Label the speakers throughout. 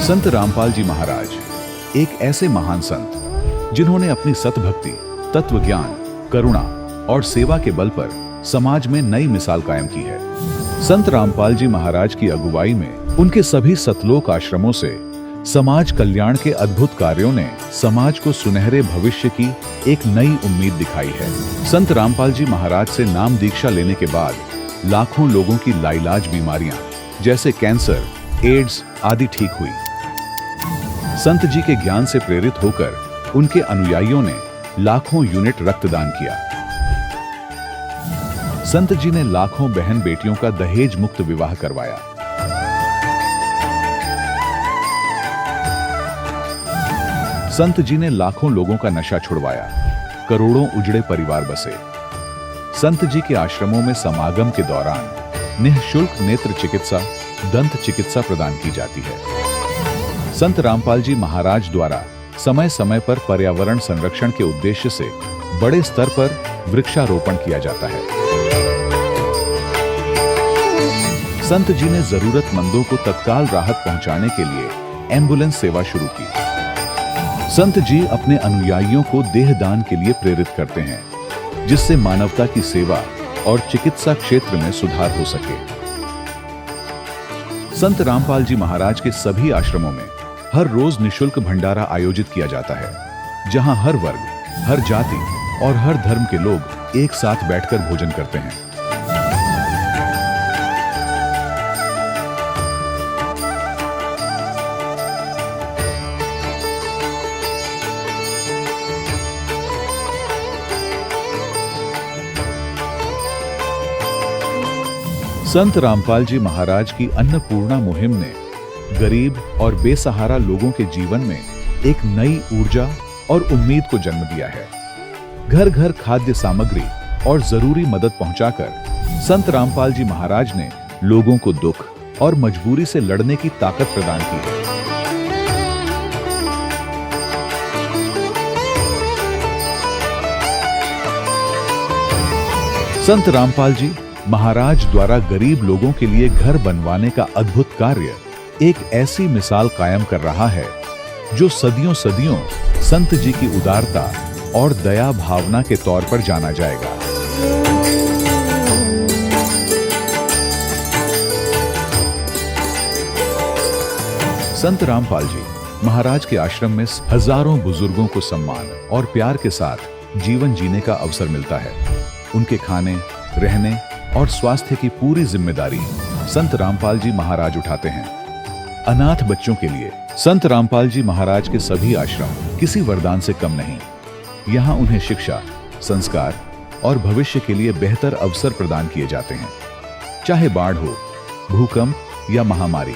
Speaker 1: संत रामपाल जी महाराज एक ऐसे महान संत जिन्होंने अपनी सतभक्ति, तत्व ज्ञान, करुणा और सेवा के बल पर समाज में नई मिसाल कायम की है। संत रामपाल जी महाराज की अगुवाई में उनके सभी सतलोक आश्रमों से समाज कल्याण के अद्भुत कार्यों ने समाज को सुनहरे भविष्य की एक नई उम्मीद दिखाई है। संत रामपाल जी महाराज से नाम दीक्षा लेने के बाद लाखों लोगों की लाइलाज बीमारियां जैसे कैंसर, एड्स आदि ठीक हुई। संत जी के ज्ञान से प्रेरित होकर उनके अनुयायियों ने लाखों यूनिट रक्तदान किया। संत जी ने लाखों बहन बेटियों का दहेज मुक्त विवाह करवाया। संत जी ने लाखों लोगों का नशा छुड़वाया, करोड़ों उजड़े परिवार बसे। संत जी के आश्रमों में समागम के दौरान निःशुल्क नेत्र चिकित्सा, दंत चिकित्सा प्रदान की जाती है। संत रामपाल जी महाराज द्वारा समय समय पर पर्यावरण संरक्षण के उद्देश्य से बड़े स्तर पर वृक्षारोपण किया जाता है। संत जी ने जरूरतमंदों को तत्काल राहत पहुंचाने के लिए एम्बुलेंस सेवा शुरू की। संत जी अपने अनुयायियों को देहदान के लिए प्रेरित करते हैं, जिससे मानवता की सेवा और चिकित्सा क्षेत्र में सुधार हो सके। संत रामपाल जी महाराज के सभी आश्रमों में हर रोज निःशुल्क भंडारा आयोजित किया जाता है, जहां हर वर्ग, हर जाति और हर धर्म के लोग एक साथ बैठकर भोजन करते हैं। संत रामपाल जी महाराज की अन्नपूर्णा मुहिम ने गरीब और बेसहारा लोगों के जीवन में एक नई ऊर्जा और उम्मीद को जन्म दिया है। घर घर खाद्य सामग्री और जरूरी मदद पहुंचाकर संत रामपाल जी महाराज ने लोगों को दुख और मजबूरी से लड़ने की ताकत प्रदान की है। संत रामपाल जी महाराज द्वारा गरीब लोगों के लिए घर बनवाने का अद्भुत कार्य एक ऐसी मिसाल कायम कर रहा है जो सदियों सदियों संत जी की उदारता और दया भावना के तौर पर जाना जाएगा। संत रामपाल जी महाराज के आश्रम में हजारों बुजुर्गों को सम्मान और प्यार के साथ जीवन जीने का अवसर मिलता है। उनके खाने, रहने और स्वास्थ्य की पूरी जिम्मेदारी संत रामपाल जी महाराज उठाते हैं। अनाथ बच्चों के लिए संत रामपाल जी महाराज के सभी आश्रम किसी वरदान से कम नहीं। यहाँ उन्हें शिक्षा, संस्कार और भविष्य के लिए बेहतर अवसर प्रदान किए जाते हैं। चाहे बाढ़ हो, भूकंप या महामारी,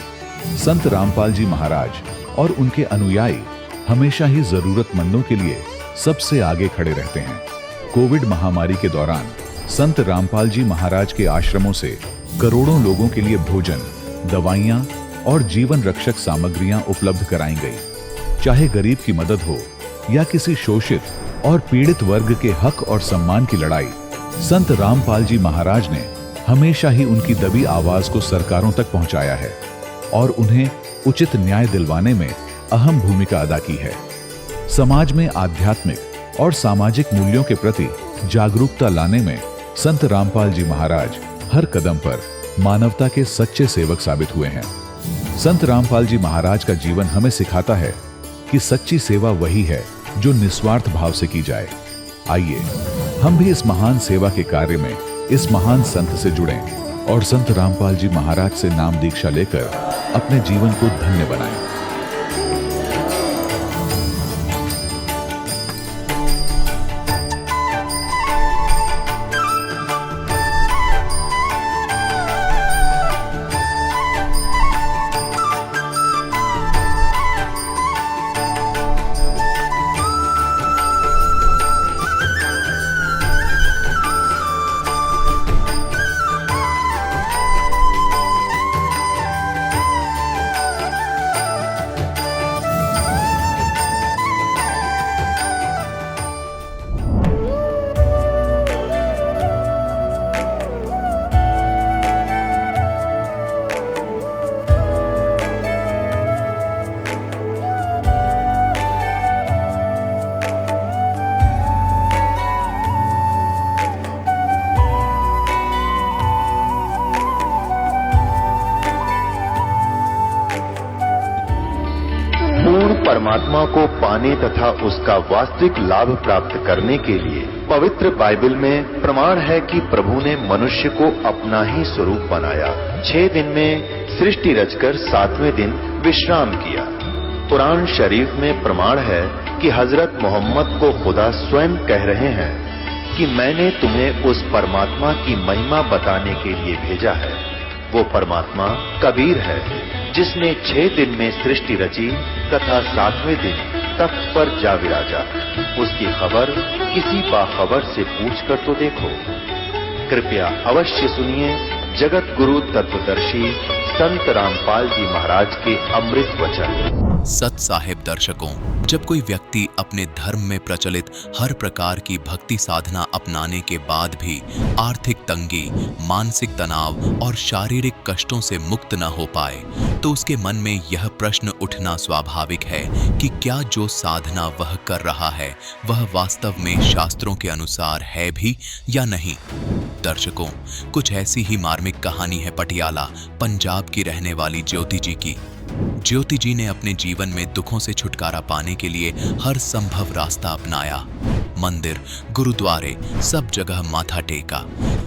Speaker 1: संत रामपाल जी महाराज और उनके अनुयायी हमेशा ही जरूरतमंदों के लिए सबसे आगे खड़े रहते हैं। कोविड महामारी के दौरान संत रामपाल जी महाराज के आश्रमों से करोड़ों लोगों के लिए भोजन, दवाइयां और जीवन रक्षक सामग्रियां उपलब्ध कराई गई। चाहे गरीब की मदद हो या किसी शोषित और पीड़ित वर्ग के हक और सम्मान की लड़ाई, संत रामपाल जी महाराज ने हमेशा ही उनकी दबी आवाज को सरकारों तक पहुंचाया है और उन्हें उचित न्याय दिलवाने में अहम भूमिका अदा की है। समाज में आध्यात्मिक और सामाजिक मूल्यों के प्रति जागरूकता लाने में संत रामपाल जी महाराज हर कदम पर मानवता के सच्चे सेवक साबित हुए हैं। संत रामपाल जी महाराज का जीवन हमें सिखाता है कि सच्ची सेवा वही है जो निस्वार्थ भाव से की जाए। आइए हम भी इस महान सेवा के कार्य में इस महान संत से जुड़ें और संत रामपाल जी महाराज से नाम दीक्षा लेकर अपने जीवन को धन्य बनाएं।
Speaker 2: परमात्मा को पाने तथा उसका वास्तविक लाभ प्राप्त करने के लिए पवित्र बाइबल में प्रमाण है कि प्रभु ने मनुष्य को अपना ही स्वरूप बनाया। 6 दिन में सृष्टि रचकर 7वें दिन विश्राम किया। कुरान शरीफ में प्रमाण है कि हजरत मोहम्मद को खुदा स्वयं कह रहे हैं कि मैंने तुम्हें उस परमात्मा की महिमा बताने के लिए भेजा है। वो परमात्मा कबीर है जिसने 6 दिन में सृष्टि रची तथा 7वें दिन तख्त पर जा विराजा। उसकी खबर किसी बाखबर से पूछकर तो देखो। कृपया अवश्य सुनिए जगत गुरु तत्वदर्शी संत रामपाल जी महाराज के अमृत वचन।
Speaker 3: सत साहिब दर्शकों, जब कोई व्यक्ति अपने धर्म में प्रचलित हर प्रकार की भक्ति साधना अपनाने के बाद भी आर्थिक तंगी, मानसिक तनाव और शारीरिक कष्टों से मुक्त न हो पाए, तो उसके मन में यह प्रश्न उठना स्वाभाविक है कि क्या जो साधना वह कर रहा है वह वास्तव में शास्त्रों के अनुसार है भी या नहीं। दर्शकों, कुछ ऐसी ही मार्मिक कहानी है पटियाला, पंजाब की रहने वाली ज्योति जी की। ज्योति जी ने अपने जीवन में दुखों से छुटकारा पाने के लिए हर संभव रास्ता अपनाया। मंदिर, गुरुद्वारे, सब जगह माथा टेका,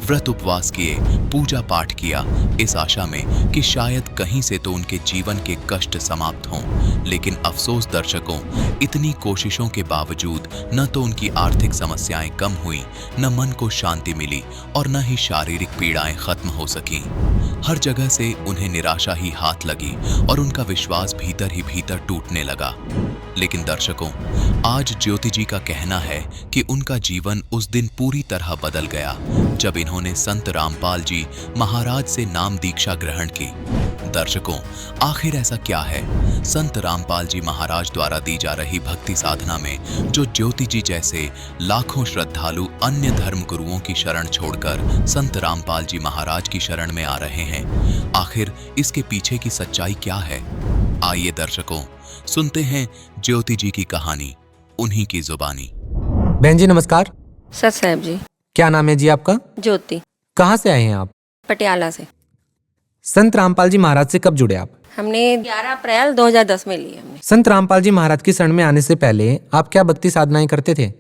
Speaker 3: व्रत उपवास किए, पूजा पाठ किया, इस आशा में कि शायद कहीं से तो उनके जीवन के कष्ट समाप्त हों। लेकिन अफसोस दर्शकों, इतनी कोशिशों के बावजूद न तो उनकी आर्थिक समस्याएं कम हुई, न मन को शांति मिली और न ही शारीरिक पीड़ाएं खत्म हो सकीं। हर जगह से उन्हें निराशा ही हाथ लगी और उनका विश्वास भीतर ही भीतर टूटने लगा। लेकिन दर्शकों, आज ज्योति जी का कहना है कि उनका जीवन उस दिन पूरी तरह बदल गया जब इन्होंने संत रामपाल जी महाराज से नाम दीक्षा ग्रहण की। दर्शकों, आखिर ऐसा क्या है संत रामपाल जी महाराज द्वारा दी जा रही भक्ति साधना में जो ज्योति जी जैसे लाखों श्रद्धालु अन्य धर्म गुरुओं की शरण छोड़कर संत रामपाल जी महाराज की शरण में आ रहे हैं? आखिर इसके पीछे की सच्चाई क्या है? आइए दर्शकों, सुनते हैं ज्योति जी की कहानी, उन्हीं की जुबानी।
Speaker 4: बहन जी नमस्कार।
Speaker 5: सत साहब जी।
Speaker 4: क्या नाम है जी आपका?
Speaker 5: ज्योति।
Speaker 4: कहाँ से आए हैं आप?
Speaker 5: पटियाला से।
Speaker 4: संत रामपाल जी महाराज से कब जुड़े आप?
Speaker 5: हमने 11 अप्रैल 2010 में ली हमने।
Speaker 4: संत रामपाल जी महाराज की शरण में आने से पहले आप क्या भक्ति साधनाएं करते थे?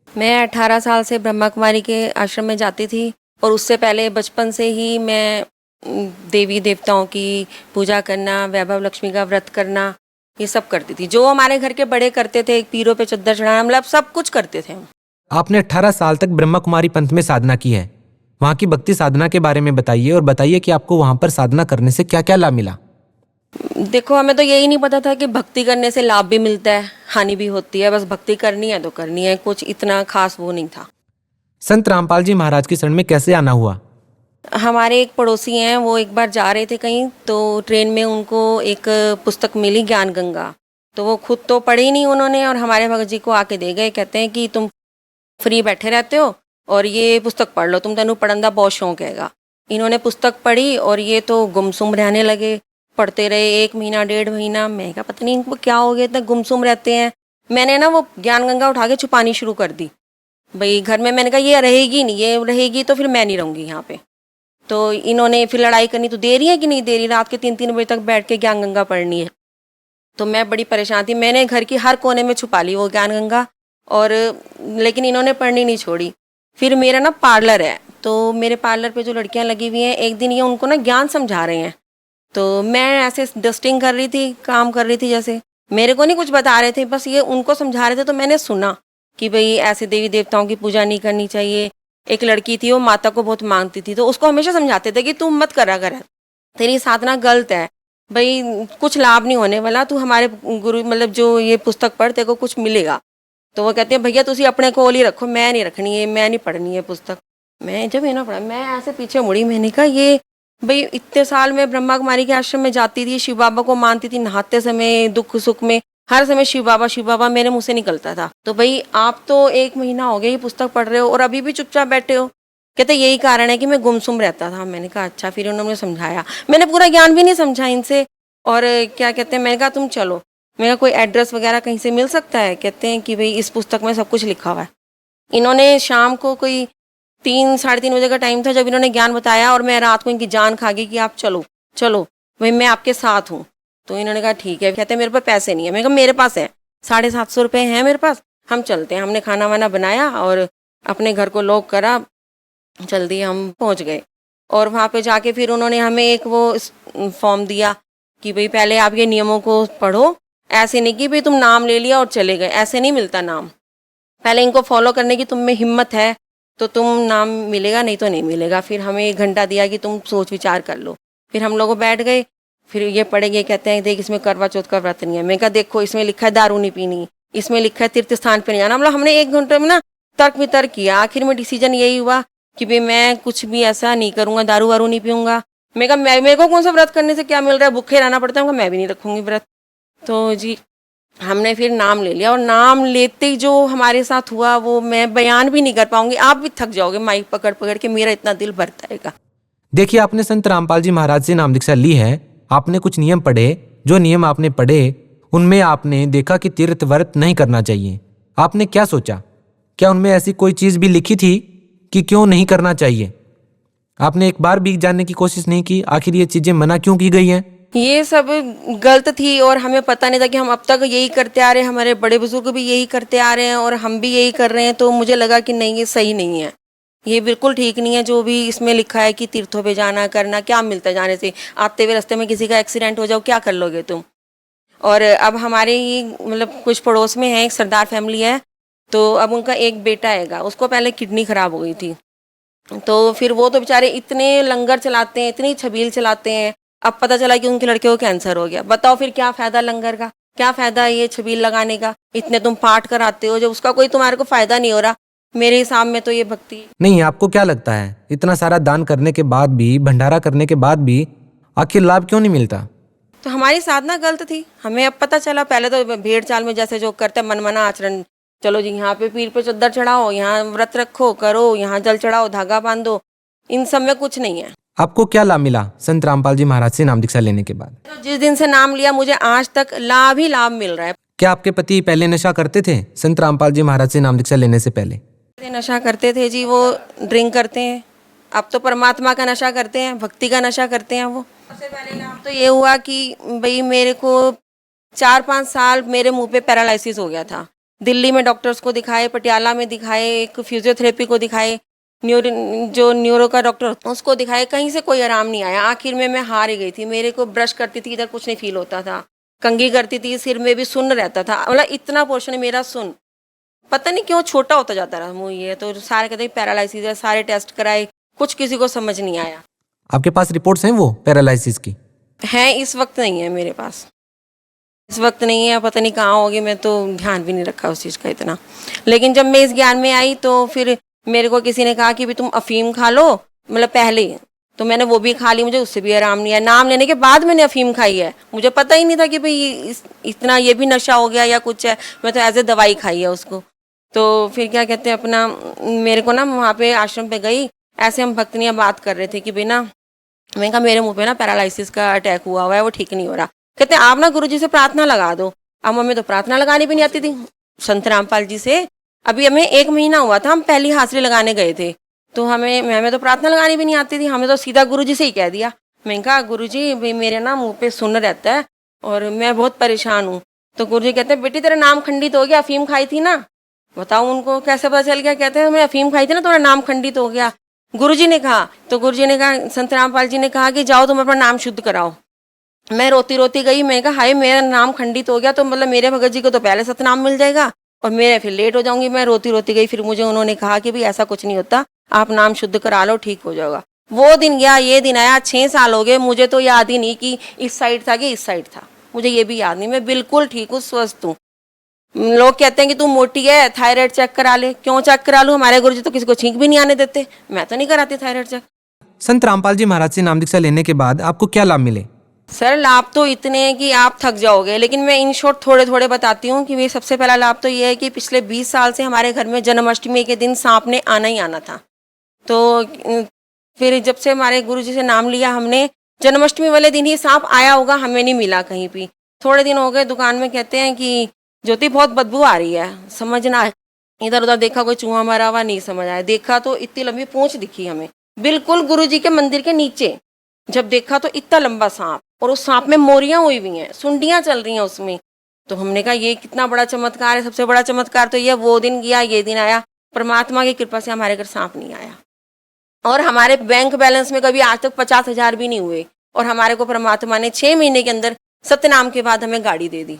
Speaker 5: मैं 18 साल से ब्रह्मा कुमारी के आश्रम में जाती थी और उससे पहले बचपन से ही मैं देवी देवताओं की पूजा करना, वैभव लक्ष्मी का व्रत करना, ये सब करती थी। जो हमारे घर के बड़े करते थे, पीरों पे चद्दर चढ़ाना, मतलब सब कुछ करते थे हम।
Speaker 4: आपने 18 साल तक ब्रह्मा कुमारी पंथ में साधना की है। वहाँ की भक्ति साधना के बारे में बताइए और बताइए कि आपको वहाँ पर साधना करने से क्या क्या लाभ मिला।
Speaker 5: देखो, हमें तो यही नहीं पता था कि भक्ति करने से लाभ भी मिलता है, हानि भी होती है। बस भक्ति करनी है तो करनी है, कुछ इतना खास वो नहीं था।
Speaker 4: संत रामपाल जी महाराज की शरण में कैसे आना हुआ?
Speaker 5: हमारे एक पड़ोसी हैं, वो एक बार जा रहे थे कहीं, तो ट्रेन में उनको एक पुस्तक मिली ज्ञान गंगा। तो वो खुद तो पढ़ी नहीं उन्होंने और हमारे भगत जी को आके दे गए। कहते हैं कि तुम फ्री बैठे रहते हो और ये पुस्तक पढ़ लो, तुम तेनू पढ़न दा बहुत शौक हैगा। इन्होंने पुस्तक पढ़ी और ये तो गुमसुम रहने लगे। पढ़ते रहे 1 महीना 1.5 महीना। मैं क्या पता नहीं इनको क्या हो गया, इतना गुमसुम रहते हैं। मैंने ना वो ज्ञान गंगा उठा के छुपानी शुरू कर दी भाई घर में। मैंने कहा ये रहेगी नहीं, ये रहेगी तो फिर मैं नहीं रहूँगी यहाँ पे। तो इन्होंने फिर लड़ाई करनी, तो दे रही है कि नहीं दे रही, रात के 3-3 बजे तक बैठ के ज्ञान गंगा पढ़नी है। तो मैं बड़ी परेशान थी। मैंने घर की हर कोने में छुपा ली वो ज्ञान गंगा, और लेकिन इन्होंने पढ़नी नहीं छोड़ी। फिर मेरा ना पार्लर है, तो मेरे पार्लर पे जो लड़कियां लगी हुई हैं, एक दिन ये उनको ना ज्ञान समझा रहे हैं। तो मैं ऐसे डस्टिंग कर रही थी, काम कर रही थी, जैसे मेरे को नहीं कुछ बता रहे थे, बस ये उनको समझा रहे थे। तो मैंने सुना कि भाई ऐसे देवी देवताओं की पूजा नहीं करनी चाहिए। एक लड़की थी, वो माता को बहुत मांगती थी, तो उसको हमेशा समझाते थे कि तू मत करा कर, तेरी साधना गलत है भाई, कुछ लाभ नहीं होने वाला, तू हमारे गुरु मतलब जो ये पुस्तक पढ़, तेरे को कुछ मिलेगा। तो वो कहते हैं भैया तुसी अपने कोल ही रखो, मैं नहीं रखनी है, मैं नहीं पढ़नी है पुस्तक। मैं जब ये ना पढ़ा, मैं ऐसे पीछे मुड़ी। मैंने कहा ये भाई इतने साल में ब्रह्मा कुमारी के आश्रम में जाती थी, शिव बाबा को मानती थी, नहाते समय, दुख सुख में, हर समय शिव बाबा मेरे मुंह से निकलता था। तो भाई आप तो 1 महीना हो गया ये पुस्तक पढ़ रहे हो और अभी भी चुपचाप बैठे हो। कहते यही कारण है कि मैं गुमसुम रहता था। मैंने कहा अच्छा। फिर उन्होंने समझाया, मैंने पूरा ज्ञान भी नहीं समझा इनसे। और क्या कहते हैं, मैंने कहा तुम चलो, मेरा कोई एड्रेस वगैरह कहीं से मिल सकता है? कहते हैं कि भाई इस पुस्तक में सब कुछ लिखा हुआ है। इन्होंने शाम को कोई 3-3:30 बजे का टाइम था जब इन्होंने ज्ञान बताया, और मैं रात को इनकी जान खा गई कि आप चलो चलो भाई मैं आपके साथ हूँ। तो इन्होंने कहा ठीक है। कहते हैं मेरे पास पैसे नहीं है। मैंने कहा मेरे पास है, ₹750 हैं मेरे पास, हम चलते हैं। हमने खाना वाना बनाया और अपने घर को लॉक करा, जल्दी हम पहुंच गए। और वहाँ पे जाके फिर उन्होंने हमें एक वो फॉर्म दिया कि भाई पहले आप ये नियमों को पढ़ो, ऐसे नहीं कि भाई तुम नाम ले लिया और चले गए, ऐसे नहीं मिलता नाम। पहले इनको फॉलो करने की तुम में हिम्मत है तो तुम नाम मिलेगा, नहीं तो नहीं मिलेगा। फिर हमें 1 घंटा दिया कि तुम सोच विचार कर लो। फिर हम लोग बैठ गए, फिर ये पढ़ेंगे, कहते हैं देख इसमें करवा चौथ का व्रत नहीं है। मैं कहा देखो इसमें लिखा है दारू नहीं पीनी, इसमें लिखा है तीर्थ स्थान पे नहीं जाना। मतलब हमने 1 घंटे में ना तर्क वितर्क किया, आखिर में डिसीजन यही हुआ कि भाई मैं कुछ भी ऐसा नहीं करूंगा, दारू वारू नहीं पीऊंगा। मैं कहा मेरे को कौन सा व्रत करने से क्या मिल रहा है, भूखे रहना पड़ता है, मैं भी नहीं रखूंगी व्रत। तो जी हमने फिर नाम ले लिया, और नाम लेते ही जो हमारे साथ हुआ वो मैं बयान भी नहीं कर पाऊंगी, आप भी थक जाओगे माइक पकड़ पकड़ के, मेरा इतना दिल भरता है।
Speaker 4: देखिए, आपने संत रामपाल जी महाराज से नाम दीक्षा ली है, आपने कुछ नियम पढ़े, जो नियम आपने पढ़े उनमें आपने देखा कि तीर्थ व्रत नहीं करना चाहिए। आपने क्या सोचा? क्या उनमें ऐसी कोई चीज भी लिखी थी कि क्यों नहीं करना चाहिए? आपने एक बार भी जानने की कोशिश नहीं की आखिर ये चीजें मना क्यों की गई हैं?
Speaker 5: ये सब गलत थी और हमें पता नहीं था कि हम अब तक यही करते आ रहे हैं, हमारे बड़े बुजुर्ग भी यही करते आ रहे हैं और हम भी यही कर रहे हैं। तो मुझे लगा कि नहीं, ये सही नहीं है, ये बिल्कुल ठीक नहीं है। जो भी इसमें लिखा है कि तीर्थों पे जाना करना, क्या मिलता है जाने से? आते हुए रास्ते में किसी का एक्सीडेंट हो जाओ, क्या कर लोगे तुम? और अब हमारे ही मतलब कुछ पड़ोस में है, एक सरदार फैमिली है, तो अब उनका एक बेटा हैगा, उसको पहले किडनी खराब हो गई थी। तो फिर वो तो बेचारे इतने लंगर चलाते हैं, इतनी छबील चलाते हैं। अब पता चला कि उनके लड़के को कैंसर हो गया। बताओ फिर क्या फायदा लंगर का, क्या फायदा ये छबील लगाने का? इतने तुम पाठ कराते हो, जब उसका कोई तुम्हारे को फायदा नहीं हो रहा। मेरे हिसाब में तो ये भक्ति
Speaker 4: नहीं, आपको क्या लगता है इतना सारा दान करने के बाद भी, भंडारा करने के बाद भी आखिर लाभ क्यों नहीं मिलता?
Speaker 5: तो हमारी साधना गलत थी, हमें अब पता चला। पहले तो भेड़ चाल में जैसे जो करते मनमना आचरण, चलो जी यहाँ पे पीर पे चद्दर चढ़ाओ, यहाँ व्रत रखो करो, यहाँ जल चढ़ाओ, धागा बांधो, इन सब में कुछ नहीं है।
Speaker 4: आपको क्या लाभ मिला संत रामपाल जी महाराज से नाम दीक्षा लेने के बाद?
Speaker 5: तो जिस दिन से नाम लिया मुझे आज तक लाभ ही लाभ मिल रहा है।
Speaker 4: क्या आपके पति पहले नशा करते थे संत रामपाल जी महाराज से नाम दीक्षा लेने से पहले?
Speaker 5: नशा करते थे जी, वो ड्रिंक करते हैं। अब तो परमात्मा का नशा करते हैं, भक्ति का नशा करते हैं वो। सबसे पहले लाभ तो ये हुआ कि भाई मेरे को 4-5 साल मेरे मुंह पे पैरालिसिस हो गया था। दिल्ली में डॉक्टर्स को दिखाए, पटियाला में दिखाए, एक फिजियोथेरेपी को दिखाए, न्यूरो का डॉक्टर उसको दिखाए, कहीं से कोई आराम नहीं आया। आखिर में मैं हार ही गई थी। मेरे को ब्रश करती थी, इधर कुछ नहीं फील होता था, कंघी करती थी, सिर में भी सुन्न रहता था, मतलब इतना पोर्शन मेरा सुन्न, पता नहीं क्यों छोटा होता जाता रहा मुंह। ये तो सारे कहते पैरालिसिस है, सारे टेस्ट कराए, कुछ किसी को समझ नहीं आया।
Speaker 4: आपके पास रिपोर्ट्स हैं वो पैरालिसिस की?
Speaker 5: हैं, इस वक्त नहीं है मेरे पास, इस वक्त नहीं है, पता नहीं कहाँ होगी। मैं तो ध्यान भी नहीं रखा उस चीज़ का इतना। लेकिन जब मैं इस ज्ञान में आई तो फिर मेरे को किसी ने कहा कि भी तुम अफीम खा लो, मतलब पहले, तो मैंने वो भी खा ली, मुझे उससे भी आराम नहीं है। नाम लेने के बाद मैंने अफीम खाई है, मुझे पता ही नहीं था कि भाई इतना ये भी नशा हो गया या कुछ है। मैं तो एज ए दवाई खाई है उसको। तो फिर क्या कहते हैं अपना, मेरे को ना वहाँ पे आश्रम पे गई, ऐसे हम भक्तनियाँ बात कर रहे थे कि बिना, मैंने कहा मेरे मुँह पे ना पैरालिसिस का अटैक हुआ है, वो ठीक नहीं हो रहा। कहते हैं आप ना गुरुजी से प्रार्थना लगा दो। अब हमें तो प्रार्थना लगानी भी नहीं आती थी संत रामपाल जी से। अभी हमें 1 महीना हुआ था, हम पहली हाजिरी लगाने गए थे, तो हमें तो प्रार्थना लगानी भी नहीं आती थी, हमें तो सीधा गुरुजी से ही कह दिया। मैंने कहा गुरुजी भाई मेरे ना मुंह पे सुन्न रहता है और मैं बहुत परेशान हूँ। तो गुरुजी कहते हैं बेटी तेरा नाम खंडित हो गया, अफीम खाई थी ना। बताओ उनको कैसे पता चल गया? कहते हैं मैं अफीम खाई थी ना, तुम्हारा नाम खंडित हो गया। गुरुजी ने कहा, तो गुरुजी ने कहा, संत रामपाल जी ने कहा कि जाओ तुम अपना नाम शुद्ध कराओ। मैं रोती रोती गई, मैं कहा हाय मेरा नाम खंडित हो गया, तो मतलब मेरे भगत जी को तो पहले सतनाम मिल जाएगा और मेरे फिर लेट हो जाऊंगी। मैं रोती रोती गई, फिर मुझे उन्होंने कहा कि भाई ऐसा कुछ नहीं होता, आप नाम शुद्ध करा लो, ठीक हो जाएगा। वो दिन गया, ये दिन आया, 6 साल हो गए, मुझे तो याद ही नहीं कि इस साइड था कि इस साइड था, मुझे ये भी याद नहीं। मैं बिल्कुल ठीक हूँ, स्वस्थ हूँ। लोग कहते हैं कि तू मोटी है, थायराइड चेक करा ले। क्यों चेक करा लूँ? हमारे गुरुजी तो किसी को छींक भी नहीं आने देते, मैं तो नहीं कराती थायराइड चेक।
Speaker 4: संत रामपाल जी महाराज से नाम दीक्षा लेने के बाद आपको क्या लाभ मिले?
Speaker 5: सर लाभ तो इतने हैं कि आप थक जाओगे, लेकिन मैं इन शॉर्ट थोड़े थोड़े बताती हूँ कि ये सबसे पहला लाभ तो ये है कि पिछले 20 साल से हमारे घर में जन्माष्टमी के दिन सांप ने आना ही आना था। तो फिर जब से हमारे गुरुजी से नाम लिया हमने, जन्माष्टमी वाले दिन ही सांप आया होगा, हमें नहीं मिला कहीं भी। थोड़े दिन हो गए, दुकान में कहते हैं कि ज्योति बहुत बदबू आ रही है, समझ ना आए। इधर उधर देखा, कोई चूहा मरा हुआ, नहीं समझ आया। देखा तो इतनी लंबी पूंछ दिखी हमें, बिल्कुल गुरुजी के मंदिर के नीचे। जब देखा तो इतना लंबा सांप, और उस सांप में मोरियां हुई हुई हैं, सुंडियां चल रही हैं उसमें। तो हमने कहा ये कितना बड़ा चमत्कार है। सबसे बड़ा चमत्कार तो ये, वो दिन गया ये दिन आया, परमात्मा की कृपा से हमारे घर सांप नहीं आया। और हमारे बैंक बैलेंस में कभी आज तक 50,000 भी नहीं हुए, और हमारे को परमात्मा ने 6 महीने के अंदर सत्यनाम के बाद हमें गाड़ी दे दी।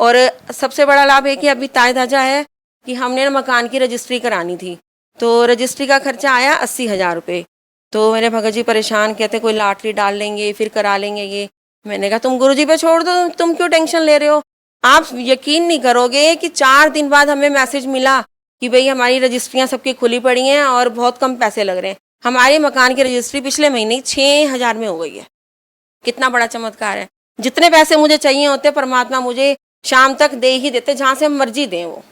Speaker 5: और सबसे बड़ा लाभ है कि अभी ताजा है कि हमने मकान की रजिस्ट्री करानी थी, तो रजिस्ट्री का खर्चा आया 80,000 रुपये। तो मेरे भगत जी परेशान, कहते कोई लॉटरी डाल लेंगे फिर करा लेंगे ये। मैंने कहा तुम गुरुजी पे छोड़ दो, तुम क्यों टेंशन ले रहे हो। आप यकीन नहीं करोगे कि 4 दिन बाद हमें मैसेज मिला कि भाई हमारी रजिस्ट्रियाँ सबकी खुली पड़ी हैं और बहुत कम पैसे लग रहे हैं। हमारे मकान की रजिस्ट्री पिछले महीने 6,000 में हो गई है। कितना बड़ा चमत्कार है। जितने पैसे मुझे चाहिए होते परमात्मा मुझे शाम तक दे ही देते, जहाँ से मर्जी दें वो।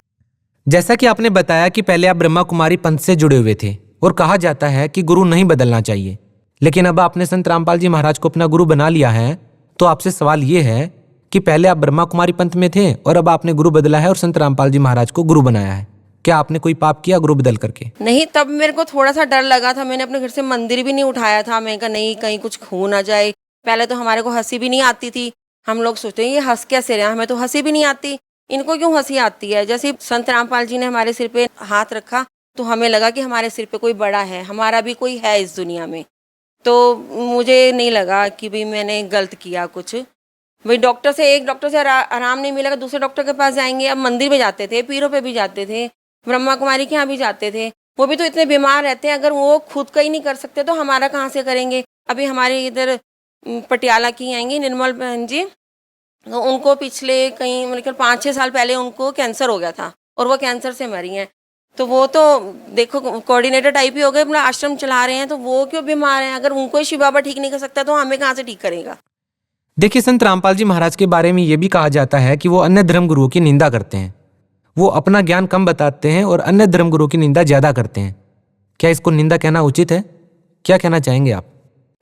Speaker 4: जैसा कि आपने बताया कि पहले आप ब्रह्मा कुमारी पंथ से जुड़े हुए थे और कहा जाता है कि गुरु नहीं बदलना चाहिए, लेकिन अब आपने संत रामपाल जी महाराज को अपना गुरु बना लिया है, तो आपसे सवाल ये है कि पहले आप ब्रह्मा कुमारी पंथ में थे और अब आपने गुरु बदला है और संत रामपाल जी महाराज को गुरु बनाया है, क्या आपने कोई पाप किया गुरु बदल करके?
Speaker 5: नहीं, तब मेरे को थोड़ा सा डर लगा था। मैंने अपने घर से मंदिर भी नहीं उठाया था। मैं कहा नहीं कहीं कुछ हो ना जाए। पहले तो हमारे को हंसी भी नहीं आती थी। हम लोग सोचते हैं ये हंस कैसे रहे, हमें तो हंसी भी नहीं आती, इनको क्यों हंसी आती है। जैसे संत रामपाल जी ने हमारे सिर पे हाथ रखा तो हमें लगा कि हमारे सिर पे कोई बड़ा है, हमारा भी कोई है इस दुनिया में। तो मुझे नहीं लगा कि भाई मैंने गलत किया कुछ। भाई डॉक्टर से एक डॉक्टर से आराम नहीं मिलेगा, दूसरे डॉक्टर के पास जाएंगे। अब मंदिर में जाते थे, पीरों पे भी जाते थे, ब्रह्मा कुमारी के यहाँ भी जाते थे, वो भी तो इतने बीमार रहते हैं। अगर वो खुद का ही नहीं कर सकते तो हमारा कहाँ से करेंगे। अभी हमारे इधर पटियाला की आएंगी निर्मल बहन जी, तो उनको पिछले कहीं मतलब 5-6 साल पहले उनको कैंसर हो गया था और वो कैंसर से मरी हैं। तो वो तो देखो कोऑर्डिनेटर टाइप ही हो गए, अपना आश्रम चला रहे हैं, तो वो क्यों बीमार हैं। अगर उनको ही शिव बाबा ठीक नहीं कर सकता तो हमें कहाँ से ठीक करेगा।
Speaker 4: देखिए, संत रामपाल जी महाराज के बारे में ये भी कहा जाता है कि वो अन्य धर्म गुरुओं की निंदा करते हैं। वो अपना ज्ञान कम बताते हैं और अन्य धर्म गुरुओं की निंदा ज्यादा करते हैं। क्या इसको निंदा कहना उचित है? क्या कहना चाहेंगे आप?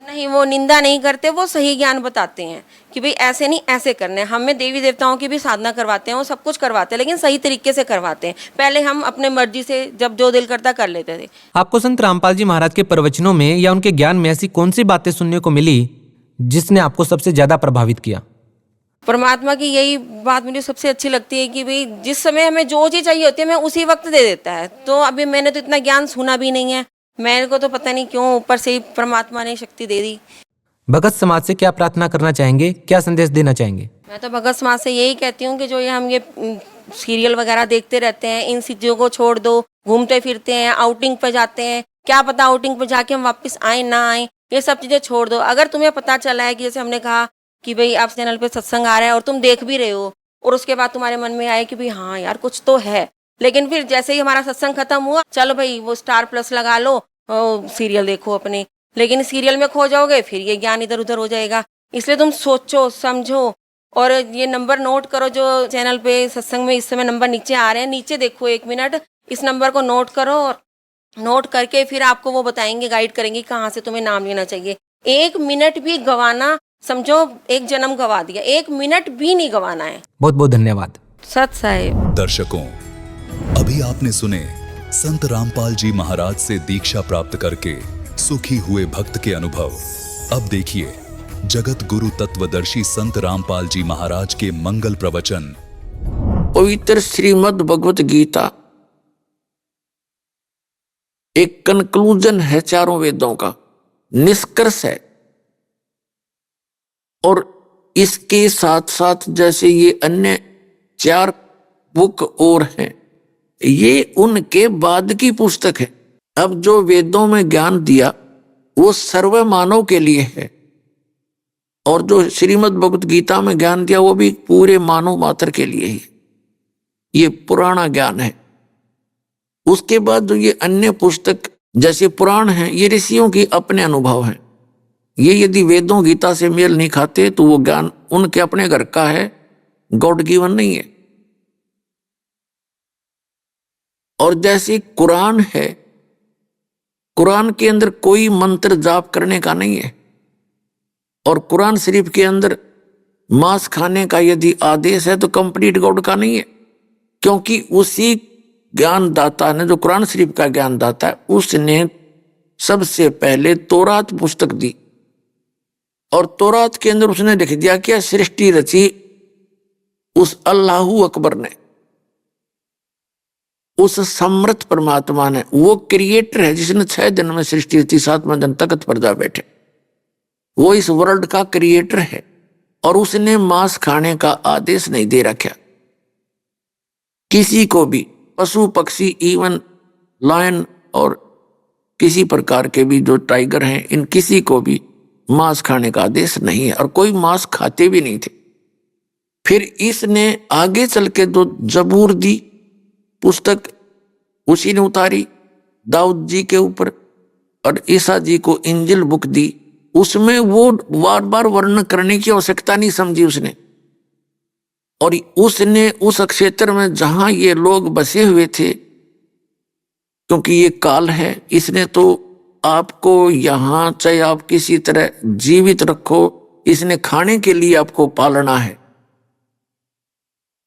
Speaker 5: नहीं, वो निंदा नहीं करते, वो सही ज्ञान बताते हैं कि भाई ऐसे नहीं ऐसे करने। हमें देवी देवताओं की भी साधना करवाते हैं, वो सब कुछ करवाते हैं, लेकिन सही तरीके से करवाते हैं। पहले हम अपने मर्जी से जब जो दिल करता कर लेते थे।
Speaker 4: आपको संत रामपाल जी महाराज के प्रवचनों में या उनके ज्ञान में ऐसी कौन सी बातें सुनने को मिली जिसने आपको सबसे ज्यादा प्रभावित किया?
Speaker 5: परमात्मा की यही बात मुझे सबसे अच्छी लगती है कि भाई जिस समय हमें जो चीज़ चाहिए होती है मैं उसी वक्त दे देता है। तो अभी मैंने तो इतना ज्ञान सुना भी नहीं है, मेरे को तो पता नहीं क्यों ऊपर से ही परमात्मा ने शक्ति दे दी।
Speaker 4: भगत समाज से क्या प्रार्थना करना चाहेंगे, क्या संदेश देना चाहेंगे?
Speaker 5: मैं तो भगत समाज से यही कहती हूँ कि जो ये हम ये सीरियल वगैरह देखते रहते हैं, इन चीज़ों को छोड़ दो। घूमते फिरते हैं, आउटिंग पर जाते हैं, क्या पता आउटिंग पर जाके हम वापस आए ना आए, ये सब चीज़ें छोड़ दो। अगर तुम्हें पता चला है कि जैसे हमने कहा कि भाई आप चैनल पे सत्संग आ रहा है और तुम देख भी रहे हो और उसके बाद तुम्हारे मन में आए कि भाई हाँ यार कुछ तो है, लेकिन फिर जैसे ही हमारा सत्संग खत्म हुआ, चलो भाई वो स्टार प्लस लगा लो, सीरियल देखो अपने, लेकिन सीरियल में खो जाओगे, फिर ये ज्ञान इधर उधर हो जाएगा। इसलिए तुम सोचो समझो और ये नंबर नोट करो जो चैनल पे सत्संग में इस समय नंबर नीचे आ रहे हैं, नीचे देखो 1 मिनट, इस नंबर को नोट करो और नोट करके फिर आपको वो बताएंगे, गाइड करेंगे कहाँ से तुम्हें नाम लेना चाहिए। 1 मिनट भी गवाना, समझो 1 जन्म गवा दिया, 1 मिनट भी नहीं गवाना है।
Speaker 4: बहुत बहुत धन्यवाद।
Speaker 5: सत साहिब।
Speaker 3: दर्शकों, अभी आपने सुने संत रामपाल जी महाराज से दीक्षा प्राप्त करके सुखी हुए भक्त के अनुभव। अब देखिए जगत गुरु तत्वदर्शी संत रामपाल जी महाराज के मंगल प्रवचन।
Speaker 6: पवित्र श्रीमद् भगवत गीता एक कंक्लूजन है, चारों वेदों का निष्कर्ष है। और इसके साथ साथ जैसे ये अन्य 4 बुक और हैं, ये उनके बाद की पुस्तक है। अब जो वेदों में ज्ञान दिया वो सर्व मानव के लिए है, और जो श्रीमद् भगवत गीता में ज्ञान दिया वो भी पूरे मानव मात्र के लिए ही। ये पुराना ज्ञान है। उसके बाद जो ये अन्य पुस्तक जैसे पुराण हैं, ये ऋषियों की अपने अनुभव हैं। ये यदि वेदों गीता से मेल नहीं खाते तो वो ज्ञान उनके अपने घर का है, गॉड गिवन नहीं है। और जैसे कुरान है, कुरान के अंदर कोई मंत्र जाप करने का नहीं है, और कुरान शरीफ के अंदर मांस खाने का यदि आदेश है तो कंप्लीट गॉड का नहीं है, क्योंकि उसी ज्ञानदाता ने, जो कुरान शरीफ का ज्ञानदाता है, उसने सबसे पहले तौरात पुस्तक दी, और तौरात के अंदर उसने लिख दिया कि सृष्टि रची उस अल्लाहू अकबर ने, उस समर्थ परमात्मा ने, वो क्रिएटर है जिसने 6 दिन में सृष्टि रची, 7वां दिन तख्त पर जा बैठे, वो इस वर्ल्ड का क्रिएटर है। और उसने मांस खाने का आदेश नहीं दे रखा किसी को भी, पशु पक्षी, इवन लायन और किसी प्रकार के भी जो टाइगर हैं, इन किसी को भी मांस खाने का आदेश नहीं है, और कोई मांस खाते भी नहीं थे। फिर इसने आगे चल के जो जबूर दी पुस्तक, उसी ने उतारी दाऊद जी के ऊपर, और ईसा जी को इंजिल बुक दी, उसमें वो बार बार वर्णन करने की आवश्यकता नहीं समझी उसने। और उसने उस क्षेत्र में जहां ये लोग बसे हुए थे, क्योंकि ये काल है, इसने तो आपको यहां चाहे आप किसी तरह जीवित रखो, इसने खाने के लिए आपको पालना है।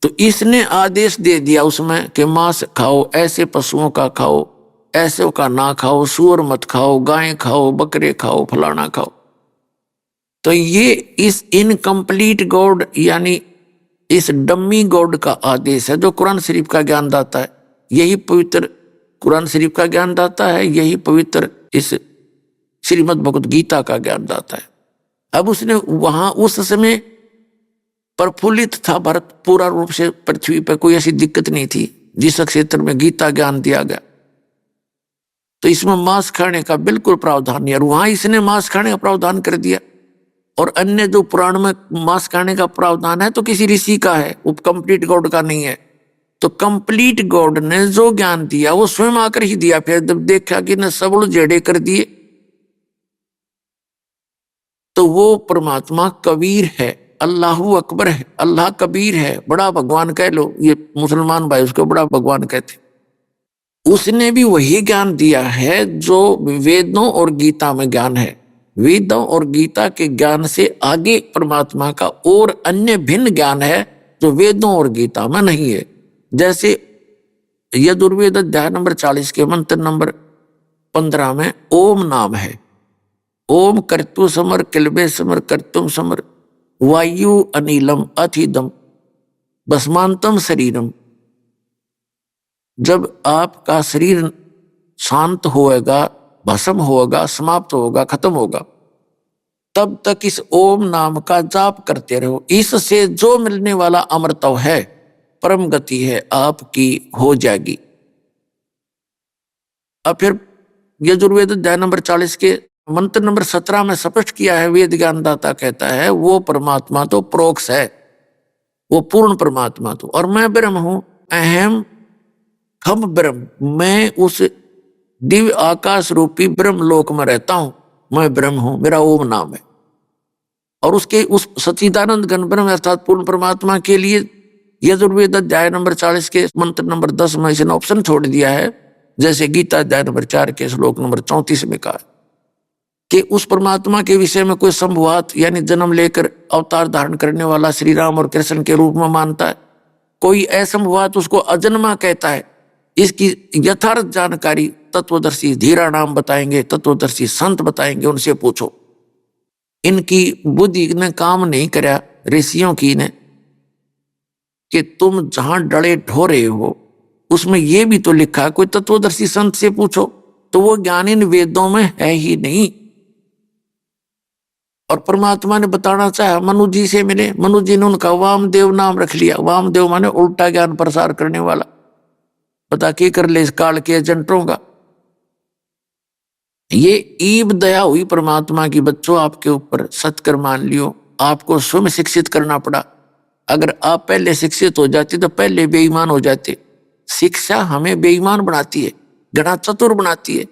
Speaker 6: तो इसने आदेश दे दिया उसमें कि मांस खाओ, ऐसे पशुओं का खाओ, ऐसे का ना खाओ, सूअर मत खाओ, गाय खाओ, बकरे खाओ, फलाना खाओ। तो ये इस इनकम्प्लीट गॉड यानी इस डम्मी गॉड का आदेश है, जो कुरान शरीफ का ज्ञान दाता है। यही पवित्र कुरान शरीफ का ज्ञान दाता है, यही पवित्र इस श्रीमद् भगवत गीता का ज्ञान दाता है। अब उसने वहां उस समय प्रफुल्लित था भारत पूरा रूप से, पृथ्वी पर कोई ऐसी दिक्कत नहीं थी जिस क्षेत्र में गीता ज्ञान दिया गया। तो इसमें मांस खाने का बिल्कुल प्रावधान नहीं, और वहां इसने मांस खाने का प्रावधान कर दिया। और अन्य जो पुराण में मांस खाने का प्रावधान है तो किसी ऋषि का है, वो कंप्लीट गॉड का नहीं है। तो कंप्लीट गॉड ने जो ज्ञान दिया वो स्वयं आकर ही दिया। फिर जब देखा कि न सब जेड़े कर दिए, तो वो परमात्मा कबीर है, अल्लाहू अकबर है, अल्लाह कबीर है, बड़ा भगवान कह लो, ये मुसलमान भाई उसको बड़ा भगवान कहते। उसने भी वही ज्ञान दिया है जो वेदों और गीता में ज्ञान है। वेदों और गीता के ज्ञान से आगे परमात्मा का और अन्य भिन्न ज्ञान है जो वेदों और गीता में नहीं है। जैसे यजुर्वेद अध्याय नंबर 40 के मंत्र नंबर 15 में ओम नाम है। ओम कर्तु समर किलबे समर कर्तुम समर वायु अनिलम अथिदम भस्मांतम शरीरम। जब आपका शरीर शांत होएगा, भस्म होगा, समाप्त होगा, खत्म होगा, तब तक इस ओम नाम का जाप करते रहो। इससे जो मिलने वाला अमृतव है, परम गति है, आपकी हो जाएगी। अब फिर यजुर्वेद अध्याय नंबर 40 के मंत्र नंबर 17 में स्पष्ट किया है, वेद ज्ञानदाता कहता है वो परमात्मा तो प्रोक्ष है, वो पूर्ण परमात्मा तो, और मैं ब्रह्म हूं, अहम खम ब्रह्म, मैं उस दिव्य आकाश रूपी ब्रह्म लोक में रहता हूं, मैं ब्रह्म हूं, मेरा ओम नाम है। और उसके उस सच्चिदानंद घन ब्रह्म अर्थात पूर्ण परमात्मा के लिए यजुर्वेद अध्याय नंबर 40 के मंत्र नंबर 10 में इसने ऑप्शन छोड़ दिया है, जैसे गीता अध्याय नंबर 4 के श्लोक नंबर 34 में कहा कि उस परमात्मा के विषय में कोई संभवात यानी जन्म लेकर अवतार धारण करने वाला श्री राम और कृष्ण के रूप में मानता है, कोई असंभवात उसको अजन्मा कहता है। इसकी यथार्थ जानकारी तत्वदर्शी धीरा नाम बताएंगे, तत्वदर्शी संत बताएंगे, उनसे पूछो। इनकी बुद्धि ने काम नहीं कराया ऋषियों की ने कि तुम जहां डले ढो रहे हो उसमें यह भी तो लिखा है, कोई तत्वदर्शी संत से पूछो। तो वो ज्ञान इन वेदों में है ही नहीं। और परमात्मा ने बताना चाहा, मनु जी से मिले, मनु जी ने उनका वामदेव नाम रख लिया। वामदेव माने उल्टा ज्ञान प्रसार करने वाला, पता क्या कर ले इस काल के एजेंटों का। ये ईब दया हुई परमात्मा की, बच्चों आपके ऊपर सत्कर मान लियो, आपको स्वयं शिक्षित करना पड़ा। अगर आप पहले शिक्षित हो जाते तो पहले बेईमान हो जाते। शिक्षा हमें बेईमान बनाती है, घना चतुर बनाती है,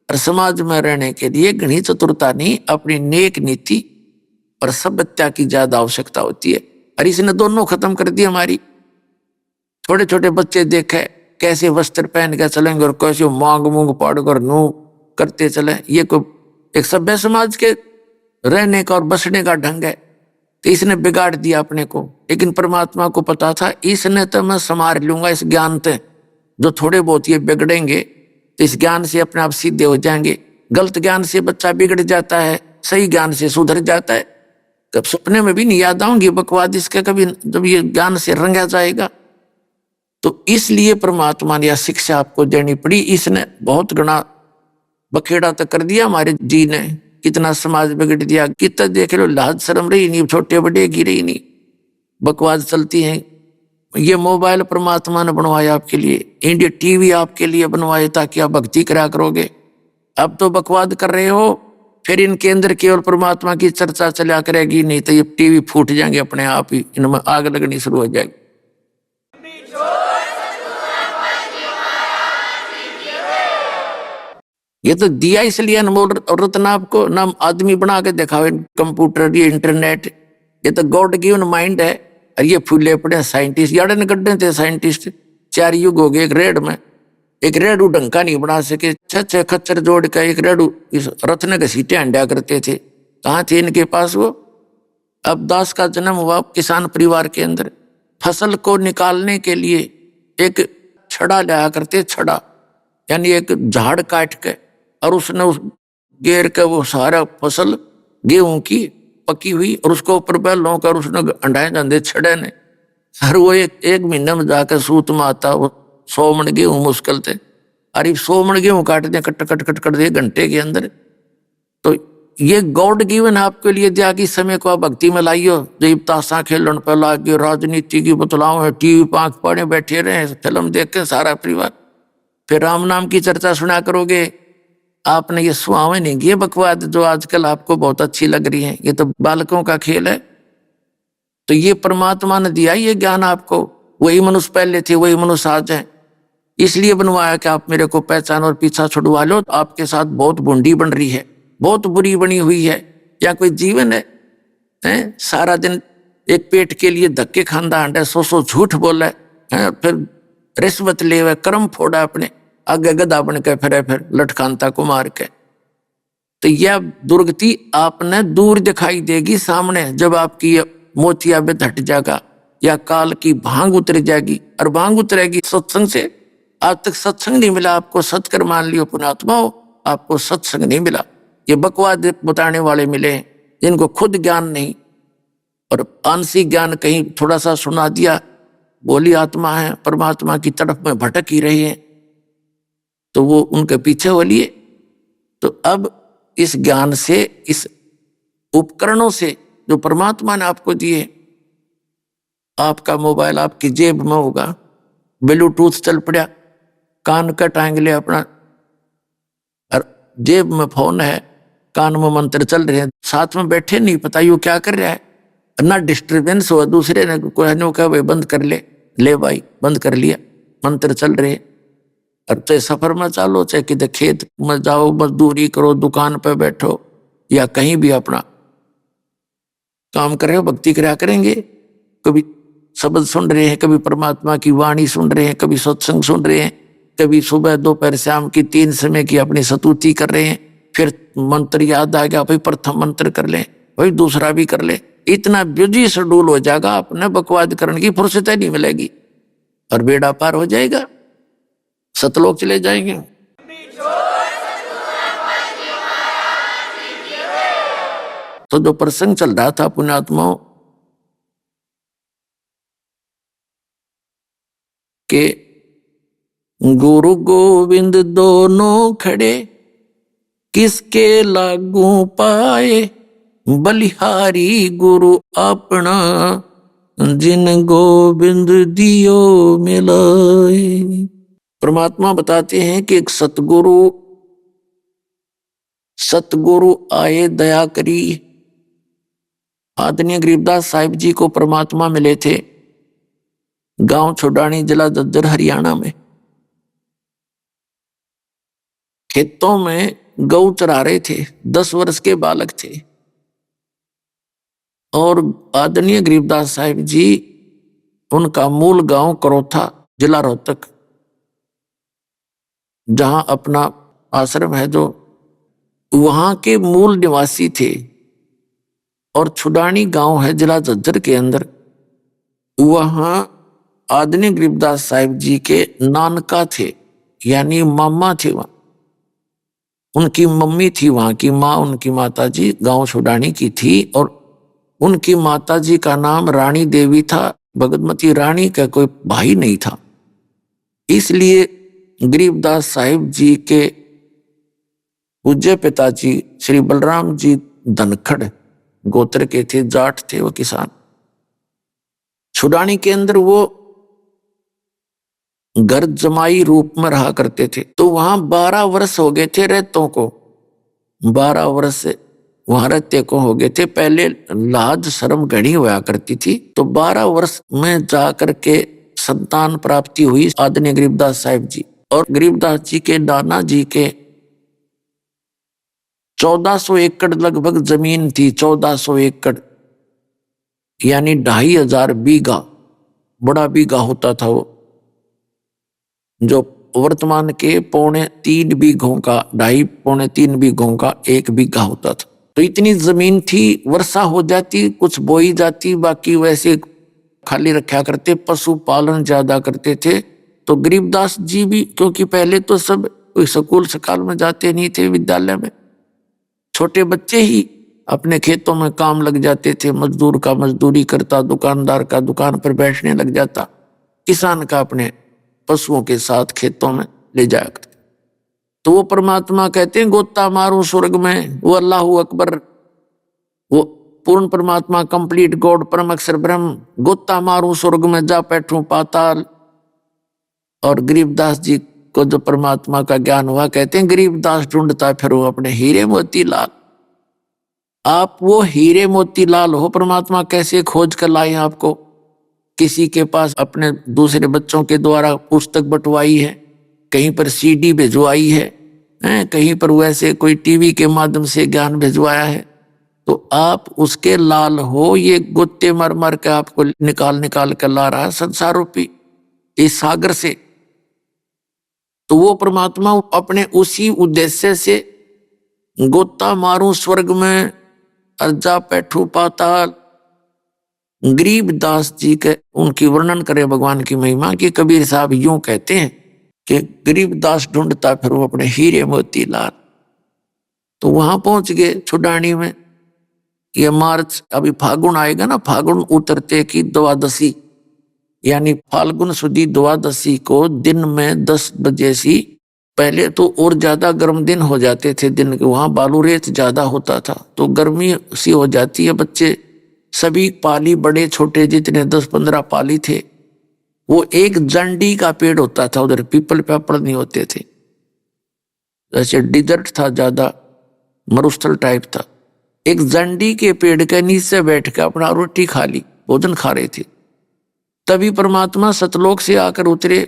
Speaker 6: और समाज में रहने के लिए घनी चतुरता नहीं, अपनी नेक नीति और सभ्यता की ज्यादा आवश्यकता होती है। और इसने दोनों खत्म कर दी हमारी। छोटे छोटे बच्चे देखे कैसे वस्त्र पहन के चलेंगे और कैसे मांग मूंग पाड़ कर नू करते चले, ये कोई एक सभ्य समाज के रहने का और बसने का ढंग है। तो इसने बिगाड़ दिया अपने को। लेकिन परमात्मा को पता था इसने तो मैं संभाल लूंगा इस ज्ञान से, जो थोड़े बहुत ये बिगड़ेंगे तो इस ज्ञान से अपने आप सीधे हो जाएंगे। गलत ज्ञान से बच्चा बिगड़ जाता है, सही ज्ञान से सुधर जाता है। कब सपने में भी नहीं याद आऊंगी बकवाद इसके कभी, जब ये ज्ञान से रंगा जाएगा। तो इसलिए परमात्मा ने यह शिक्षा आपको देनी पड़ी। इसने बहुत गणा बखेड़ा तो कर दिया हमारे जी ने, कितना समाज बिगड़ दिया, कितना देख लो लाज शर्म रही नहीं, छोटे बड़े की रही नहीं, बकवाद चलती हैं। ये मोबाइल परमात्मा ने बनवाया आपके लिए, इंडिया टीवी आपके लिए बनवाए ताकि आप भक्ति करा करोगे। अब तो बकवाद कर रहे हो, फिर इनके अंदर केवल परमात्मा की चर्चा चला करेगी, नहीं तो ये टीवी फूट जाएंगे अपने आप ही, इनमें आग लगनी शुरू हो जाएगी। ये तो दिया इसलिए अनमोल रत्न आपको, ना आदमी बना के दिखावे कंप्यूटर ये इंटरनेट, ये तो गॉड गिवन माइंड है। और ये फूले पड़े साइंटिस्ट, याडन गड्ढे थे साइंटिस्ट, 4 युग हो गए एक रेड में, एक रेडू ढंका नहीं बना सके, 6 खच्चर जोड़ का एक रेडू इस रत्न के सीटे अंडा करते थे, कहाँ थे इनके पास वो। अब दास का जन्म हुआ किसान परिवार के अंदर, फसल को निकालने के लिए एक छड़ा लाया करते, छड़ा यानी एक झाड़ काट के, और उसने उस घेर के वो सारा फसल गेहूं की पकी हुई, और उसको ऊपर बैलों कर उसने अंडाए जाते छड़े ने, और वो एक महीने में जाकर सूत में आता, वो 100 मन गेहूं मुश्किल थे, अरे 100 मन गेहूं काट दे कट कट कट कट दे घंटे के अंदर। तो ये गॉड गिवन आपके लिए दिया कि समय को आप भक्ति में लाइयो, जब ताशा खेलन पे लागे, राजनीति की बतलाओ है, टीवी पाँख पड़े बैठे रहे, फिल्म देख के सारा परिवार, फिर राम नाम की चर्चा सुना करोगे। आपने ये सुहावे नहीं किए बकवाद जो आजकल आपको बहुत अच्छी लग रही है, ये तो बालकों का खेल है। तो ये परमात्मा ने दिया ये ज्ञान आपको, वही मनुष्य पहले थे वही मनुष्य आज है, इसलिए बनवाया कि आप मेरे को पहचान और पीछा छुड़वा लो। तो आपके साथ बहुत बुंडी बन रही है, बहुत बुरी बनी हुई है, या कोई जीवन है? सारा दिन एक पेट के लिए धक्के खांदा अंडा, 100 झूठ बोला है, फिर रिश्वत ले हुए, कर्म फोड़ा अपने, आगे गधा बन के फिर लटकांता को मार के। तो यह दुर्गति आपने दूर दिखाई देगी सामने, जब आपकी मोतिया में हट जाएगा या काल की भांग उतर जाएगी, और भांग उतरेगी सत्संग से। आज तक सत्संग नहीं मिला आपको, सत्कर मान लियो पुणात्मा हो, आपको सत्संग नहीं मिला, ये बकवाद बताने वाले मिले हैं जिनको खुद ज्ञान नहीं, और आंशिक ज्ञान कहीं थोड़ा सा सुना दिया, बोली आत्मा है परमात्मा की तरफ में भटक ही रही है, तो वो उनके पीछे हो लिए। तो अब इस ज्ञान से, इस उपकरणों से जो परमात्मा ने आपको दिए, आपका मोबाइल आपकी जेब में होगा, ब्लूटूथ चल पड़ा, कान का टांग ले अपना, और जेब में फोन है, कान में मंत्र चल रहे हैं, साथ में बैठे नहीं पता यू क्या कर रहा है, ना डिस्टर्बेंस हो, दूसरे ने कोई कहा भाई बंद कर ले भाई बंद कर लिया, मंत्र चल रहे। अब चाहे सफर में चालो, चाहे किधर खेत में जाओ, मजदूरी करो, दुकान पे बैठो, या कहीं भी अपना काम कर रहे हो, भक्ति करा करेंगे। कभी शब्द सुन रहे हैं, कभी परमात्मा की वाणी सुन रहे हैं, कभी सत्संग सुन रहे हैं, कभी सुबह दोपहर शाम की 3 समय की अपनी स्तुति कर रहे हैं, फिर मंत्र याद आ गया भाई प्रथम मंत्र कर ले, भाई दूसरा भी कर ले। इतना बिजी शेड्यूल हो जाएगा, अपने बकवाद करने की फुर्सत नहीं मिलेगी, और बेड़ा पार हो जाएगा, सतलोक चले जाएंगे। तो जो प्रसंग चल रहा था पुण्यात्माओं के, गुरु गोविंद दोनों खड़े किसके लागू पाए, बलिहारी गुरु अपना जिन गोविंद दियो मिलाए। परमात्मा बताते हैं कि एक सतगुरु आए दया करी। आदरणीय गरीबदास साहिब जी को परमात्मा मिले थे गांव छोडानी, जिला झज्जर, हरियाणा में। खेतों में गऊ चरा रहे थे, 10 वर्ष के बालक थे, और आदरणीय गरीबदास साहिब जी, उनका मूल गांव करोथा, जिला रोहतक, जहां अपना आश्रम है, जो वहां के मूल निवासी थे। और छुडानी गांव है जिला झज्जर के अंदर, वहां आदरणीय गरीबदास साहिब जी के नानका थे, यानी मामा थे वहां, उनकी मम्मी थी वहां की माँ, उनकी माता जी गांव छुडानी की थी। और उनकी माता जी का नाम रानी देवी था। भगतमती रानी का कोई भाई नहीं था, इसलिए गरीबदास साहिब जी के पूज्य पिताजी श्री बलराम जी धनखड़ गोत्र के थे, जाट थे, वो किसान। छुड़ानी के अंदर वो घर जमाई रूप में रहा करते थे। तो वहां 12 वर्ष हो गए थे रहतों को, 12 वर्ष से वहां रहते को हो गए थे। पहले लाज शर्म घनी हुआ करती थी, तो 12 वर्ष में जाकर के संतान प्राप्ति हुई आदरणीय गरीबदास साहिब जी। और गरीबदास जी के नाना जी के 1400 एकड़ लगभग जमीन थी, 1400 एकड़ यानी 2500 बीघा, बड़ा बीघा होता था वो, जो वर्तमान के 2.25 बीघों का, 2.5-3 बीघों का 1 बीघा होता था। तो इतनी जमीन थी, वर्षा हो जाती कुछ बोई जाती, बाकी वैसे खाली रखा करते। पशुपालन ज्यादा करते थे। तो गरीबदास जी भी, क्योंकि पहले तो सब कोई स्कूल सकाल में जाते नहीं थे, विद्यालय में छोटे बच्चे ही अपने खेतों में काम लग जाते थे। मजदूर का मजदूरी करता, दुकानदार का दुकान पर बैठने लग जाता, किसान का अपने पशुओं के साथ खेतों में ले जाया करते। तो वो परमात्मा कहते हैं गोता मारूं स्वर्ग में, वो अल्लाह अकबर, वो पूर्ण परमात्मा, कंप्लीट गॉड, परम अक्षर ब्रह्म, गोता मारूं स्वर्ग में जा बैठूं पाताल। और गरीबदास जी को जो परमात्मा का ज्ञान हुआ, कहते हैं गरीबदास ढूंढता फिरो अपने हीरे मोती लाल। आप वो हीरे मोती लाल हो, परमात्मा कैसे खोज कर लाए आपको? किसी के पास अपने दूसरे बच्चों के द्वारा पुस्तक बंटवाई है, कहीं पर सीडी भिजवाई है, कहीं पर वैसे कोई टीवी के माध्यम से ज्ञान भिजवाया है, तो आप उसके लाल हो। ये गुत्ते मर मर के आपको निकाल निकाल कर ला रहा है संसार रूपी इस सागर से। तो वो परमात्मा अपने उसी उद्देश्य से गोता मारूं स्वर्ग में अर्जा पैठू पाताल। गरीबदास जी के उनकी वर्णन करे भगवान की महिमा की कबीर साहब यूं कहते हैं कि गरीबदास ढूंढता फिर वो अपने हीरे मोती लाल। तो वहां पहुंच गए छुड़ानी में। ये मार्च, अभी फागुन आएगा ना, फागुन उतरते की द्वादशी यानी फाल्गुन सुदी द्वादशी को दिन में 10 बजे सी, पहले तो और ज्यादा गर्म दिन हो जाते थे दिन के, वहां बालू रेत ज्यादा होता था तो गर्मी सी हो जाती है। बच्चे सभी पाली, बड़े छोटे जितने 10-15 पाली थे, वो एक जंडी का पेड़ होता था उधर, पीपल पेपड़ नहीं होते थे, जैसे डिजर्ट था, ज्यादा मरुस्थल टाइप था। एक जंडी के पेड़ के नीचे बैठ कर अपना रोटी खा ली, भोजन खा रहे थे। तभी परमात्मा सतलोक से आकर उतरे,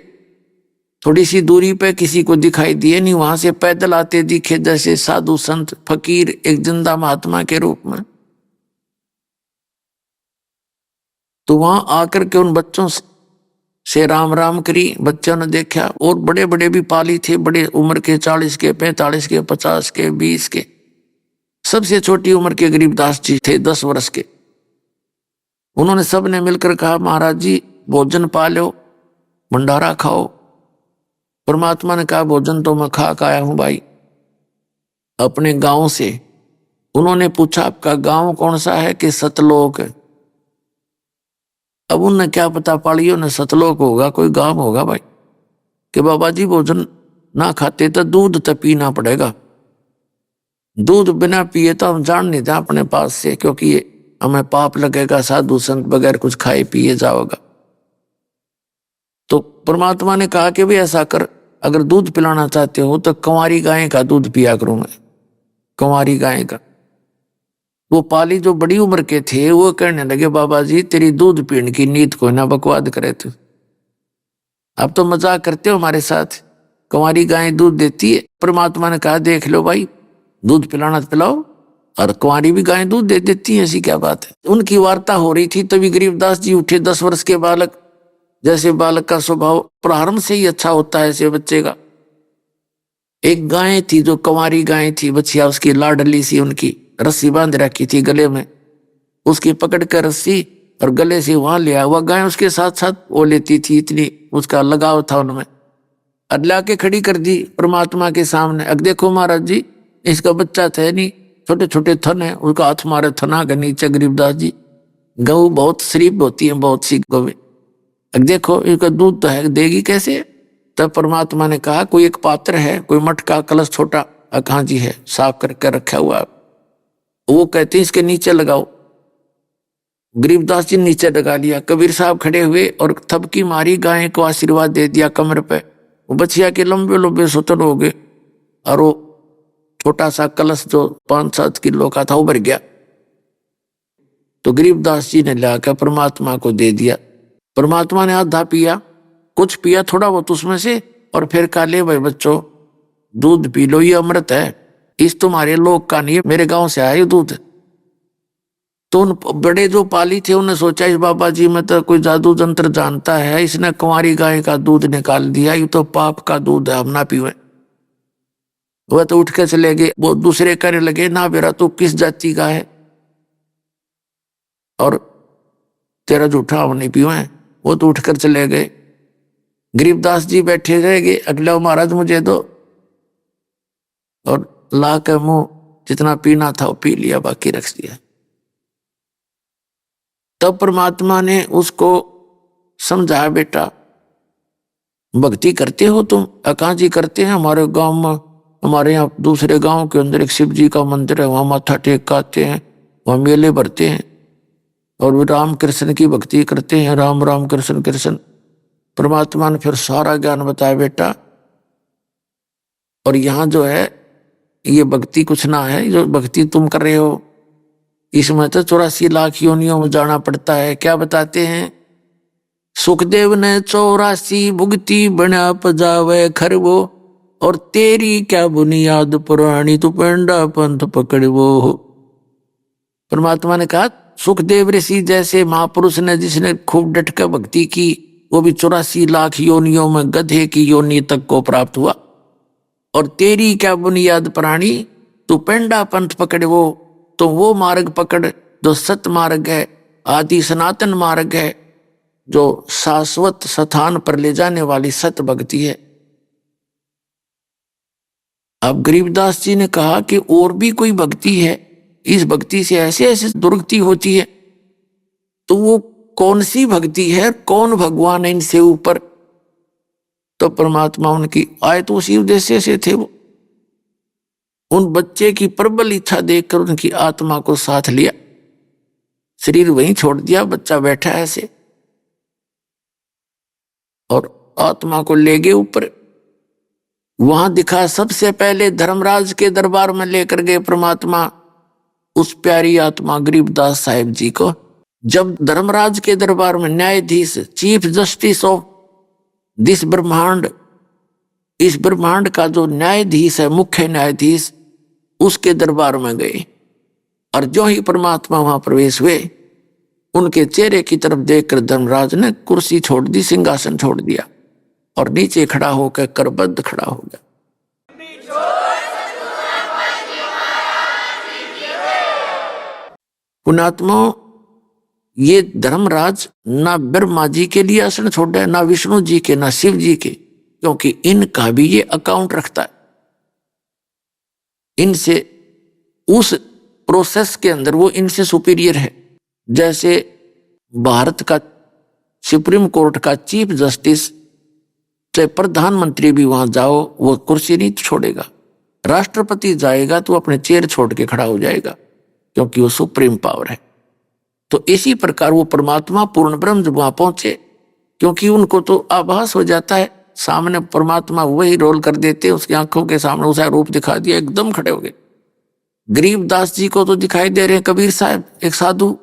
Speaker 6: थोड़ी सी दूरी पे किसी को दिखाई दिए नहीं, वहां से पैदल आते दिखे जैसे साधु संत फकीर एक जिंदा महात्मा के रूप में। तो वहां आकर के उन बच्चों से राम राम करी। बच्चों ने देखा, और बड़े बड़े भी पाली थे, बड़े उम्र के, 40 के, 45 के, 50 के, 20 के। सबसे छोटी उम्र के गरीबदास जी थे, 10 वर्ष के। उन्होंने सबने मिलकर कहा, महाराज जी भोजन पा लो, भंडारा खाओ। परमात्मा ने कहा, भोजन तो मैं खा के आया हूं भाई, अपने गांव से। उन्होंने पूछा, आपका गांव कौन सा है? कि सतलोक। अब उन्हें क्या पता, पालियों ने सतलोक होगा, कोई गांव होगा भाई। कि बाबा जी भोजन ना खाते तो दूध तो पीना पड़ेगा, दूध बिना पिए तो हम जान नहीं था अपने पास से, क्योंकि हमें पाप लगेगा, साधु संत बगैर कुछ खाए पिए जाओगा। तो परमात्मा ने कहा कि भी ऐसा कर, अगर दूध पिलाना चाहते हो तो कंवारी गाय का दूध पिया करूं मैं, कंवारी गाय का। वो पाली जो बड़ी उम्र के थे वो कहने लगे, बाबा जी तेरी दूध पीने की नीयत को ना बकवाद करे तू, अब तो मजाक करते हो हमारे साथ, कंवारी गाय दूध देती है। परमात्मा ने कहा, देख लो भाई, दूध पिलाना तो पिलाओ, और कुंवारी भी गाय दूध दे देती है, ऐसी क्या बात है। उनकी वार्ता हो रही थी, तभी गरीबदास जी उठे। 10 वर्ष के बालक, जैसे बालक का स्वभाव प्रारंभ से ही अच्छा होता है ऐसे बच्चे का। एक गाय थी जो कुंवारी गाय थी, बच्चिया उसकी लाडली सी, उनकी रस्सी बांध रखी थी गले में, उसकी पकड़ कर रस्सी और गले से वहां लिया हुआ गाय उसके साथ साथ वो लेती थी, इतनी उसका लगाव था उनमें। अल्लाह के खड़ी कर दी परमात्मा के सामने। अब देखो महाराज जी, इसका बच्चा था नहीं, छोटे छोटे थन है, उसका हाथ मारे थना के नीचे गरीबदास जी। गऊ बहुत शरीफ होती है, बहुत सी गौएं। अब देखो इनका दूध तो है, देगी कैसे? तब परमात्मा ने कहा कोई एक पात्र है, कोई मटका कलश छोटा कहाँ जी है, साफ करके रखा हुआ, वो कहते हैं इसके नीचे लगाओ। गरीबदास जी नीचे लगा लिया। कबीर साहब खड़े हुए और थपकी मारी, गाय को आशीर्वाद दे दिया कमर पे। वो बछिया के लंबे लंबे सुतन हो गए और वो छोटा सा कलश जो 5-7 किलो का था वो भर गया। तो गरीबदास जी ने लाकर परमात्मा को दे दिया। परमात्मा ने आधा पिया, कुछ पिया थोड़ा बहुत उसमें से, और फिर कहा ले भाई बच्चों दूध पी लो, ये अमृत है, इस तुम्हारे लोग का नहीं, मेरे गांव से आया ये दूध। तो उन बड़े जो पाली थे उन्हें सोचा इस बाबा जी में तो कोई जादू तंत्र जानता है, इसने कुंवारी गाय का दूध निकाल दिया, ये तो पाप का दूध है, हम ना पीवे। वह तो उठ के चले गए। वो दूसरे कहने लगे ना बेरा तू किस जाति का है और तेरा जूठा हम नहीं पीवे। वो तो उठकर चले गए। गरीबदास जी बैठे रह गए। अगला महाराज मुझे दो, और ला के मुंह जितना पीना था वो पी लिया, बाकी रख दिया। तब परमात्मा ने उसको समझाया बेटा भक्ति करते हो तुम? कहाँ जी करते हैं, हमारे गांव में, हमारे यहाँ दूसरे गांव के अंदर एक शिव जी का मंदिर है, वहां माथा टेक के आते हैं, वहां मेले भरते हैं और वे राम कृष्ण की भक्ति करते हैं, राम राम कृष्ण कृष्ण। परमात्मा ने फिर सारा ज्ञान बताया बेटा, और यहाँ जो है ये भक्ति कुछ ना है, जो भक्ति तुम कर रहे हो इसमें तो 84 लाख योनियों में जाना पड़ता है। क्या बताते हैं? सुखदेव ने 84 भुगती बना पजावे खरवो, और तेरी क्या बुनियाद पुरानी तू पेंडा पंथ पकड़वो। परमात्मा ने कहा सुखदेव ऋषि जैसे महापुरुष ने जिसने खूब डटकर भक्ति की, वो भी 84 लाख योनियों में गधे की योनि तक को प्राप्त हुआ। और तेरी क्या बुनियाद प्राणी तू पेंडा पंथ पकड़वो, तो वो मार्ग पकड़ जो सत मार्ग है, आदि सनातन मार्ग है, जो शाश्वत स्थान पर ले जाने वाली सत भक्ति है। अब गरीबदास जी ने कहा कि और भी कोई भक्ति है, इस भक्ति से ऐसे ऐसे दुर्गति होती है, तो वो कौन सी भक्ति है, कौन भगवान है इनसे ऊपर? तो परमात्मा उनकी आए तो उसी उद्देश्य से थे। वो उन बच्चे की प्रबल इच्छा देखकर उनकी आत्मा को साथ लिया, शरीर वहीं छोड़ दिया, बच्चा बैठा है ऐसे, और आत्मा को ले गए ऊपर। वहां दिखा सबसे पहले धर्मराज के दरबार में लेकर गए परमात्मा उस प्यारी आत्मा गरीबदास साहिब जी को। जब धर्मराज के दरबार में न्यायाधीश, चीफ जस्टिस ऑफ दिस ब्रह्मांड, इस ब्रह्मांड का जो न्यायाधीश है, मुख्य न्यायाधीश, उसके दरबार में गए, और जो ही परमात्मा वहां प्रवेश हुए, उनके चेहरे की तरफ देखकर धर्मराज ने कुर्सी छोड़ दी, सिंहासन छोड़ दिया, और नीचे खड़ा होकर करबद्ध खड़ा हो गया। पुण्यात्मा, ये धर्मराज ना ब्रह्मा जी के लिए आसन छोड़ा है, ना विष्णु जी के, ना शिव जी के, क्योंकि इनका भी ये अकाउंट रखता है। इनसे उस प्रोसेस के अंदर वो इनसे सुपीरियर है। जैसे भारत का सुप्रीम कोर्ट का चीफ जस्टिस, चाहे प्रधानमंत्री भी वहां जाओ वो कुर्सी नहीं छोड़ेगा, राष्ट्रपति जाएगा तो अपने चेयर छोड़ के खड़ा हो जाएगा, क्योंकि वो सुप्रीम पावर है। तो इसी प्रकार वो परमात्मा पूर्ण ब्रह्म जब वहां पहुंचे, क्योंकि उनको तो आभास हो जाता है, सामने परमात्मा वही रोल कर देते, उसकी आंखों के सामने उसका रूप दिखा दिया, एकदम खड़े हो गए। गरीबदास जी को तो दिखाई दे रहे हैं कबीर साहब एक साधु,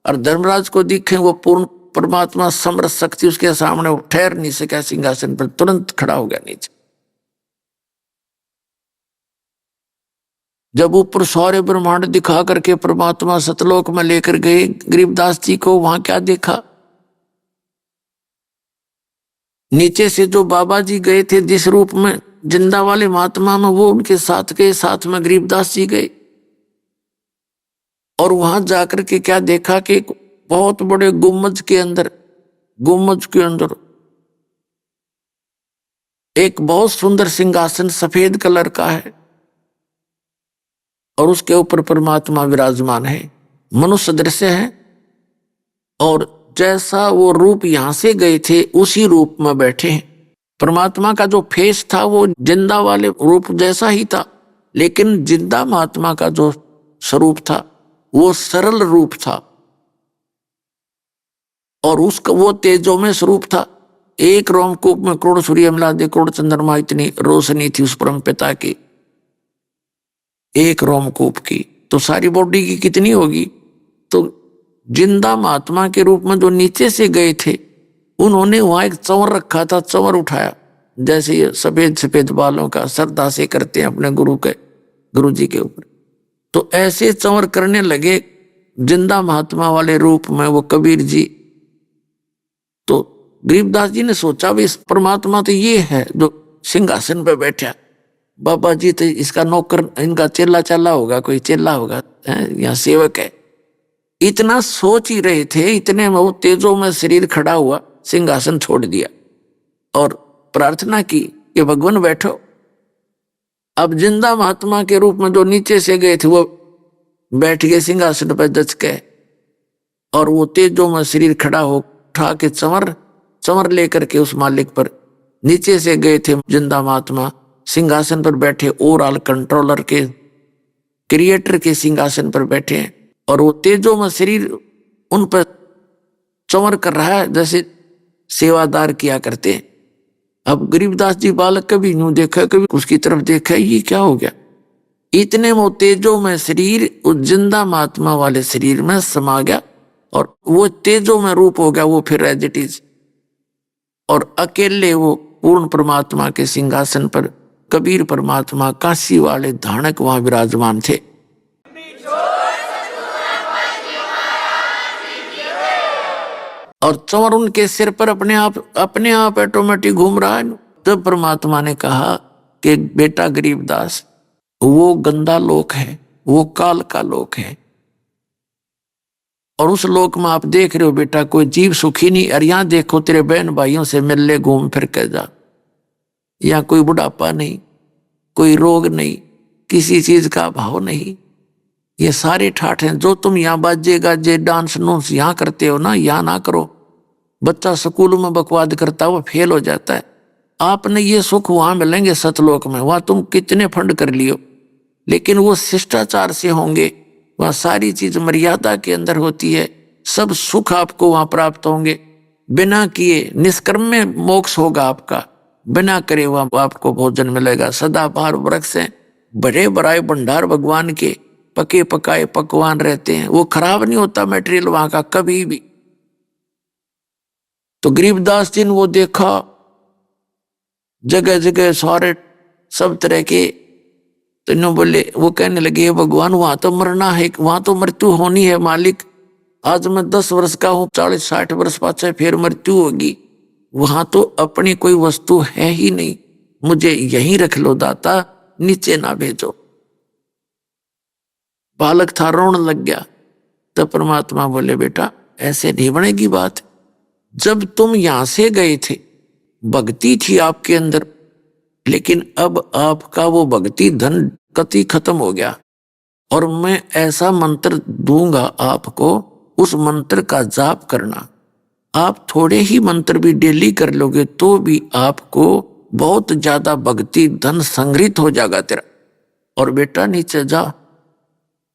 Speaker 6: और धर्मराज को दिखे वो पूर्ण परमात्मा समरस शक्ति, उसके सामने वो ठहर नहीं सका सिंहासन पर, तुरंत खड़ा हो गया नीचे। जब ऊपर सारे ब्रह्मांड दिखा करके परमात्मा सतलोक में लेकर गए गरीबदास जी को, वहां क्या देखा? नीचे से जो बाबा जी गए थे जिस रूप में जिंदा वाले महात्मा में, वो उनके साथ गए, साथ में गरीबदास जी गए, और वहां जाकर के क्या देखा कि बहुत बड़े गुम्बज के अंदर एक बहुत सुंदर सिंहासन सफेद कलर का है, और उसके ऊपर परमात्मा विराजमान है, मनुष्य दृश्य है, और जैसा वो रूप यहां से गए थे उसी रूप में बैठे हैं। परमात्मा का जो फेस था वो जिंदा वाले रूप जैसा ही था, लेकिन जिंदा महात्मा का जो स्वरूप था वो सरल रूप था और उसका वो तेजो में स्वरूप था। एक रोमकूप में करोड़ सूर्य मिला दे, करोड़ चंद्रमा, इतनी रोशनी थी उस परम पिता की, एक रोमकूप की, तो सारी बॉडी की कितनी होगी। तो जिंदा महात्मा के रूप में जो नीचे से गए थे उन्होंने वहां एक चंवर रखा था, चंवर उठाया, जैसे ये सफेद सफेद बालों का श्रद्धा से करते हैं अपने गुरु जी के ऊपर। तो ऐसे चंवर करने लगे जिंदा महात्मा वाले रूप में वो कबीर जी। तो गरीबदास जी ने सोचा भी इस परमात्मा तो ये है जो सिंहासन पे बैठा, बाबा जी तो इसका नौकर, इनका चेला चाला होगा, कोई चेला होगा या सेवक है। इतना सोच ही रहे थे, इतने में वो तेजो में शरीर खड़ा हुआ, सिंहासन छोड़ दिया और प्रार्थना की कि भगवान बैठो। अब जिंदा महात्मा के रूप में जो नीचे से गए थे वो बैठ गए सिंहासन पर दच के, और वो तेजो में शरीर खड़ा हो उठा के चंवर लेकर के उस मालिक पर नीचे से गए थे जिंदा महात्मा सिंहासन पर बैठे, ओवरऑल कंट्रोलर के क्रिएटर के सिंहासन पर बैठे हैं और वो तेजो में शरीर उन पर चंवर कर रहा है जैसे सेवादार किया करते हैं। अब गरीबदास जी बालक कभी यूं देखा, कभी उसकी तरफ देखा, ये क्या हो गया। इतने वो तेजो में शरीर उस जिंदा महात्मा वाले शरीर में समा गया और वो तेजो में रूप हो गया वो फिर एज इट इज, और अकेले वो पूर्ण परमात्मा के सिंहासन पर कबीर परमात्मा काशी वाले धानक वहां विराजमान थे। और चंवर उनके सिर पर अपने आप ऑटोमेटिक घूम रहा है। तब परमात्मा ने कहा कि बेटा गरीबदास, वो गंदा लोक है, वो काल का लोक है, और उस लोक में आप देख रहे हो बेटा कोई जीव सुखी नहीं। और यहां देखो तेरे बहन भाइयों से मिल ले, घूम फिर के जा, यहाँ कोई बुढ़ापा नहीं, कोई रोग नहीं, किसी चीज का अभाव नहीं। ये सारे ठाठ हैं। जो तुम यहाँ बाजे गाजे डांस नूंस यहाँ करते हो ना, यहाँ ना करो। बच्चा स्कूल में बकवाद करता है वो फेल हो जाता है। आपने ये सुख वहां मिलेंगे सतलोक में, वहां तुम कितने फंड कर लियो, लेकिन वो शिष्टाचार से होंगे, वहां सारी चीज मर्यादा के अंदर होती है, सब सुख आपको वहां प्राप्त होंगे। बिना किए निष्कर्म में मोक्ष होगा आपका, बिना करे वहां आपको भोजन मिलेगा। सदाबहार वृक्ष हैं, बड़े बड़ाए भंडार भगवान के, पके पकाए पकवान रहते हैं, वो खराब नहीं होता मटेरियल वहां का कभी भी। तो गरीबदास जी ने वो देखा जगह जगह सारे सब तरह के, तो इन्होंने बोले, वो कहने लगे भगवान वहां तो मरना है, वहां तो मृत्यु होनी है मालिक। आज मैं 10 वर्ष का हूं, 40-60 वर्ष पाछे फिर मृत्यु होगी। वहां तो अपनी कोई वस्तु है ही नहीं, मुझे यहीं रख लो दाता, नीचे ना भेजो। बालक था, रोने लग गया। तब परमात्मा बोले बेटा ऐसे नहीं बनेगी बात। जब तुम यहां से गए थे भक्ति थी आपके अंदर, लेकिन अब आपका वो भक्ति धन कति खत्म हो गया, और मैं ऐसा मंत्र दूंगा आपको, उस मंत्र का जाप करना। आप थोड़े ही मंत्र भी डेली कर लोगे तो भी आपको बहुत ज्यादा भक्ति धन संग्रहित हो जाएगा तेरा। और बेटा नीचे जा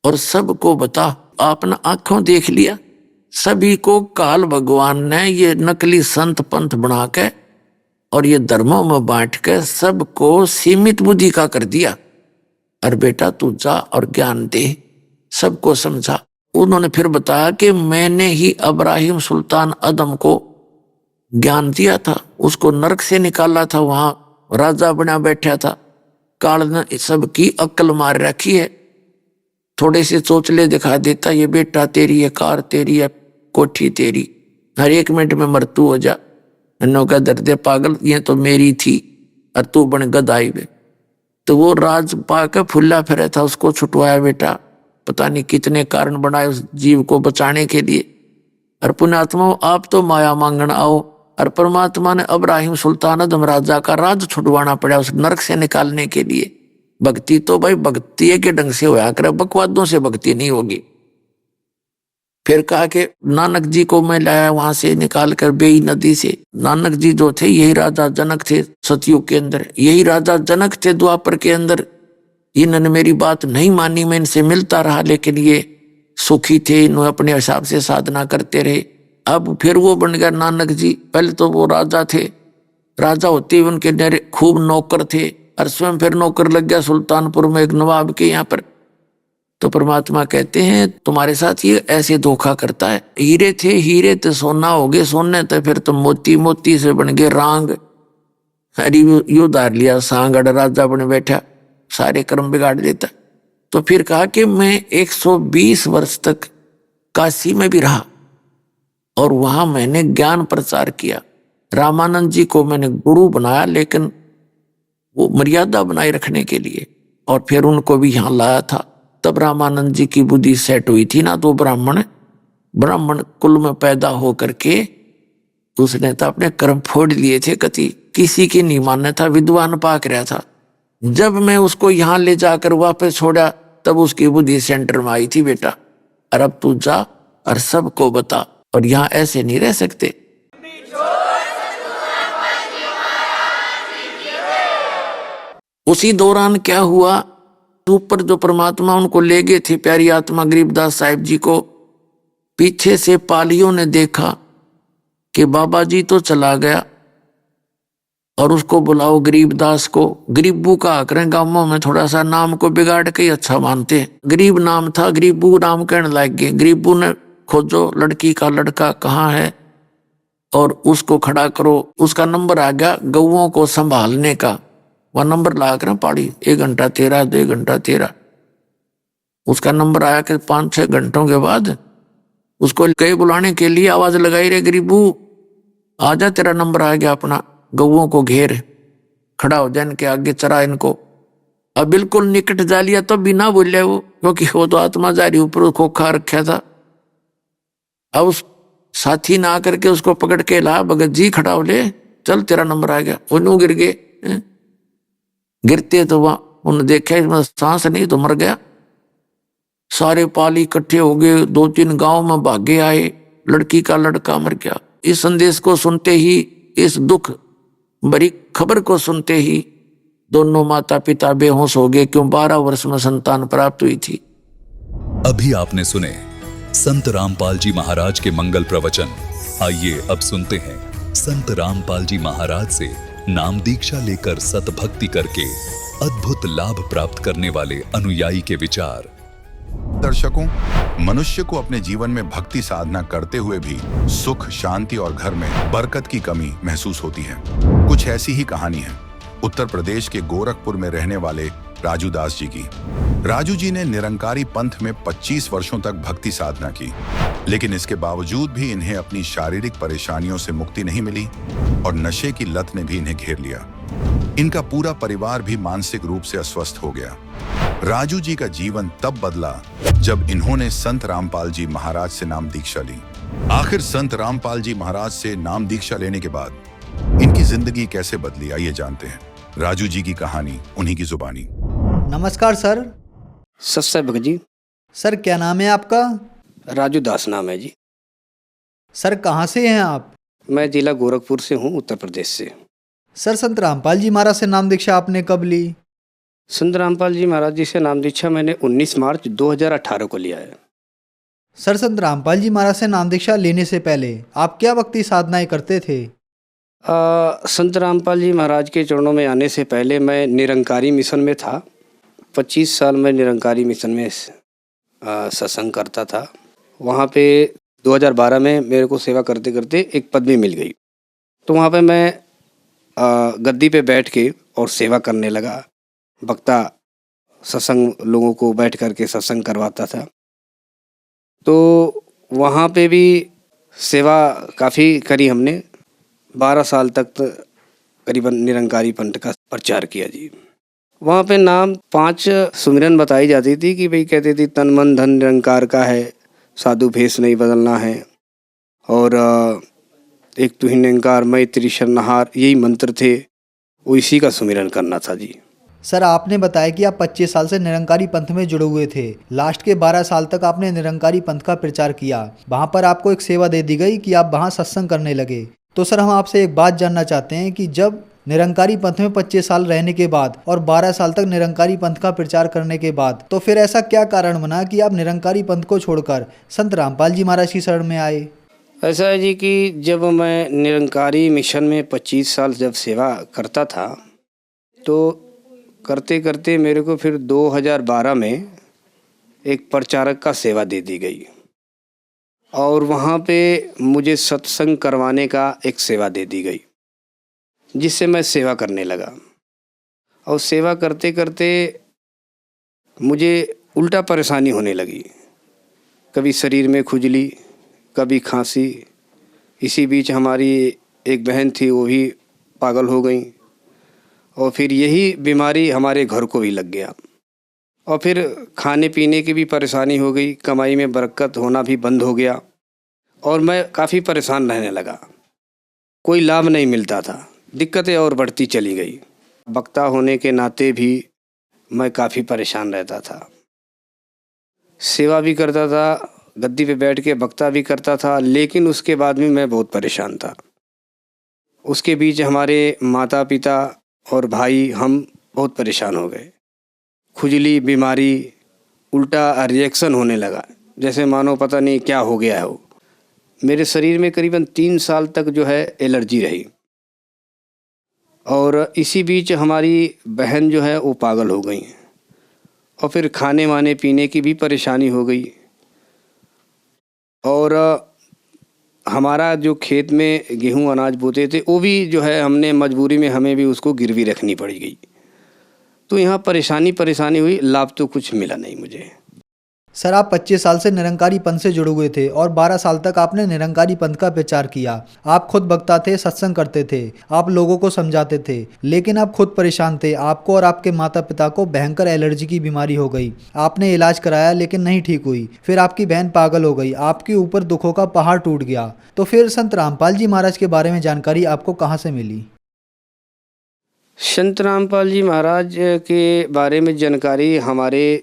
Speaker 6: और सबको बता, आपने आंखों देख लिया, सभी को काल भगवान ने ये नकली संत पंथ बना के और ये धर्मों में बांट के सबको सीमित बुद्धि का कर दिया। और बेटा तू जा और ज्ञान दे, सबको समझा। उन्होंने फिर बताया कि मैंने ही अब्राहिम सुल्तान अदम को ज्ञान दिया था, उसको नरक से निकाला था, वहां राजा बना बैठा था, काल ने सबकी अक्ल मार रखी है। थोड़े से चोचले दिखा देता, ये बेटा तेरी है, कार तेरी है, कोठी तेरी, हर 1 मिनट में मृत्यु हो जा। नन्नों का दर्दे पागल, ये तो मेरी थी और तू बन गदाई में। तो वो राज पाकर फुल्ला फिरा था, उसको छुटवाया बेटा। पता नहीं कितने कारण बनाए उस जीव को बचाने के लिए। और पुण्यात्मा आप तो माया मांगण आओ, और परमात्मा ने अब्राहिम सुल्तान अदम राजा का राज छुटवाना पड़ा उस नरक से निकालने के लिए। भक्ति तो भाई भक्ति के ढंग से होया करे, बकवादों से भक्ति नहीं होगी। फिर कहा कि नानक जी को मैं लाया वहां से निकाल कर बेई नदी से। नानक जी जो थे यही राजा जनक थे सतयुग के अंदर, यही राजा जनक थे द्वापर के अंदर। इन्होंने मेरी बात नहीं मानी, मैं इनसे मिलता रहा, लेकिन ये सुखी थे, इन्होंने अपने हिसाब से साधना करते रहे। अब फिर वो बन गया नानक जी। पहले तो वो राजा थे, राजा होते ही उनके खूब नौकर थे, और स्वयं फिर नौकर लग गया सुल्तानपुर में एक नवाब के यहाँ पर। तो परमात्मा कहते हैं तुम्हारे साथ ये ऐसे धोखा करता है। हीरे थे, हीरे तो सोना हो गए, सोने तो फिर तो मोती, मोती से बन गए रांग। अरे यू धार लिया सांग, राजा बने बैठा, सारे कर्म बिगाड़ देता। तो फिर कहा कि मैं 120 वर्ष तक काशी में भी रहा और वहां मैंने ज्ञान प्रचार किया। रामानंद जी को मैंने गुरु बनाया, लेकिन वो मर्यादा बनाए रखने के लिए, और फिर उनको भी यहाँ लाया था। तब रामानंद जी की बुद्धि सेट हुई थी ना। तो ब्राह्मण कुल में पैदा हो करके उसने तो अपने कर्म फोड़ लिए थे, कति किसी की नहीं मानना था, विद्वान पाक रहा था। जब मैं उसको यहाँ ले जाकर वापस छोड़ा तब उसकी बुद्धि सेंटर में आई थी, बेटा और अब तू जा और सबको बता, और यहाँ ऐसे नहीं रह सकते। उसी दौरान क्या हुआ, ऊपर जो परमात्मा उनको ले गए थे प्यारी आत्मा गरीबदास साहिब जी को, पीछे से पालियों ने देखा कि बाबा जी तो चला गया और उसको बुलाओ गरीबदास को। गरीबू का करें, गांवों में थोड़ा सा नाम को बिगाड़ के ही अच्छा मानते हैं। गरीब नाम था, गरीबू नाम कहने लग गए। गरीबू ने खोजो लड़की का लड़का कहाँ है और उसको खड़ा करो। उसका नंबर आ गया गौओं को संभालने का, वह नंबर ला कर पाड़ी 1 घंटा 13, 2 घंटा 13। उसका नंबर आया कि 5-6 घंटों के बाद उसको कई बुलाने के लिए आवाज लगाई, रे गरीबू आजा, तेरा नंबर आ गया, अपना गौओं को घेर, खड़ा हो जा, इनके आगे चरा इनको। अब बिल्कुल निकट जा लिया तो बिना बोले वो, क्योंकि वो तो आत्मा जारी ऊपर खोखा रखा था। अब उस साथी ने आकर के उसको पकड़ के ला, भगत जी खड़ा हो ले, चल तेरा नंबर आ गया। वो गिर गए, गिरते तो वहां उन्होंने देखा इसमें सांस नहीं तो मर गया। सारे पाली इकट्ठे हो गए, 2-3 गांव में भागे आए, लड़की का लड़का मर गया। इस संदेश को सुनते ही, इस दुख भरी खबर को सुनते ही दोनों माता पिता बेहोश हो गए, क्यों 12 वर्ष में संतान प्राप्त हुई थी।
Speaker 1: अभी आपने सुने संत रामपाल जी महाराज के मंगल प्रवचन। आइए अब सुनते हैं संत रामपाल जी महाराज से नाम दीक्षा लेकर सतभक्ति करके अद्भुत लाभ प्राप्त करने वाले अनुयायी के विचार।
Speaker 7: दर्शकों, मनुष्य को अपने जीवन में भक्ति साधना करते हुए भी सुख, शांति और घर में बरकत की कमी महसूस होती है। कुछ ऐसी ही कहानी है उत्तर प्रदेश के गोरखपुर में रहने वाले राजू दास जी की। राजू जी ने निरंकारी पंथ में 25 वर्षों तक भक्ति साधना की, लेकिन इसके बावजूद भी इन्हें अपनी शारीरिक परेशानियों से मुक्ति नहीं मिली और नशे की लत ने भी इन्हें घेर लिया। इनका पूरा परिवार भी मानसिक रूप से अस्वस्थ हो गया। राजू जी का जीवन तब बदला जब इन्होंने संत रामपाल जी महाराज से नाम दीक्षा ली। आखिर संत रामपाल जी महाराज से नाम दीक्षा लेने के बाद इनकी जिंदगी कैसे बदली, आइए जानते हैं राजू जी की कहानी उन्हीं की जुबानी।
Speaker 8: नमस्कार सर।
Speaker 9: सत्संग भगत जी।
Speaker 8: सर क्या नाम है आपका?
Speaker 9: राजू दास नाम है जी।
Speaker 8: सर कहाँ से हैं आप?
Speaker 9: मैं जिला गोरखपुर से हूँ, उत्तर प्रदेश से।
Speaker 8: सर संत रामपाल जी महाराज से नाम दीक्षा आपने कब ली?
Speaker 9: संत रामपाल जी महाराज जी से नाम दीक्षा मैंने 19 मार्च 2018 को लिया है।
Speaker 8: सर संत रामपाल जी महाराज से नाम दीक्षा लेने से पहले आप क्या भक्ति साधनाएं करते थे?
Speaker 9: संत रामपाल जी महाराज के चरणों में आने से पहले मैं निरंकारी मिशन में था। 25 साल मैं निरंकारी मिशन में सत्संग करता था। वहाँ पे 2012 में मेरे को सेवा करते करते एक पदवी मिल गई, तो वहाँ पे मैं गद्दी पे बैठ के और सेवा करने लगा। वक्ता सत्संग लोगों को बैठ करके सत्संग करवाता था, तो वहाँ पे भी सेवा काफ़ी करी हमने। 12 साल तक करीबन निरंकारी पंथ का प्रचार किया जी। वहाँ पे नाम 5 सुमिरन बताई जाती थी कि भाई कहते थे तन मन धन निरंकार का है, साधु भेष नहीं बदलना है, और एक तू ही निरंकार मैं तेरी शरणहार, यही मंत्र थे। वो इसी का सुमिरन करना था जी।
Speaker 8: सर आपने बताया कि आप 25 साल से निरंकारी पंथ में जुड़े हुए थे। लास्ट के 12 साल तक आपने निरंकारी पंथ का प्रचार किया। वहाँ पर आपको एक सेवा दे दी गई कि आप वहाँ सत्संग करने लगे। तो सर हम आपसे एक बात जानना चाहते हैं कि जब निरंकारी पंथ में 25 साल रहने के बाद और 12 साल तक निरंकारी पंथ का प्रचार करने के बाद तो फिर ऐसा क्या कारण बना कि आप निरंकारी पंथ को छोड़कर संत रामपाल जी महाराज की शरण में आए?
Speaker 9: ऐसा है जी कि जब मैं निरंकारी मिशन में 25 साल जब सेवा करता था तो करते करते मेरे को फिर 2012 में एक प्रचारक का सेवा दे दी गई और वहाँ पे मुझे सत्संग करवाने का एक सेवा दे दी गई, जिससे मैं सेवा करने लगा। और सेवा करते करते मुझे उल्टा परेशानी होने लगी, कभी शरीर में खुजली, कभी खांसी। इसी बीच हमारी एक बहन थी, वो भी पागल हो गई और फिर यही बीमारी हमारे घर को भी लग गया। और फिर खाने पीने की भी परेशानी हो गई, कमाई में बरकत होना भी बंद हो गया और मैं काफ़ी परेशान रहने लगा। कोई लाभ नहीं मिलता था, दिक्कतें और बढ़ती चली गई। वक्ता होने के नाते भी मैं काफ़ी परेशान रहता था। सेवा भी करता था, गद्दी पे बैठ के वक्ता भी करता था, लेकिन उसके बाद भी मैं बहुत परेशान था। उसके बीच हमारे माता पिता और भाई हम बहुत परेशान हो गए। खुजली, बीमारी, उल्टा रिएक्शन होने लगा, जैसे मानो पता नहीं क्या हो गया है। वो मेरे शरीर में करीबन 3 साल तक जो है एलर्जी रही। और इसी बीच हमारी बहन जो है वो पागल हो गई और फिर खाने वाने पीने की भी परेशानी हो गई। और हमारा जो खेत में गेहूं अनाज बोते थे वो भी जो है हमने मजबूरी में हमें भी उसको गिरवी रखनी पड़ गई। तो यहाँ परेशानी हुई, लाभ तो कुछ मिला नहीं मुझे।
Speaker 8: सर आप 25 साल से निरंकारी पंथ से जुड़े हुए थे और 12 साल तक आपने निरंकारी पंथ का प्रचार किया। आप खुद वक्ता थे, सत्संग करते थे, आप लोगों को समझाते थे, लेकिन आप खुद परेशान थे। आपको और आपके माता पिता को भयंकर एलर्जी की बीमारी हो गई। आपने इलाज कराया लेकिन नहीं ठीक हुई। फिर आपकी बहन पागल हो गई, आपके ऊपर दुखों का पहाड़ टूट गया। तो फिर संत रामपाल जी महाराज के बारे में जानकारी आपको कहाँ से मिली?
Speaker 9: संत रामपाल जी महाराज के बारे में जानकारी हमारे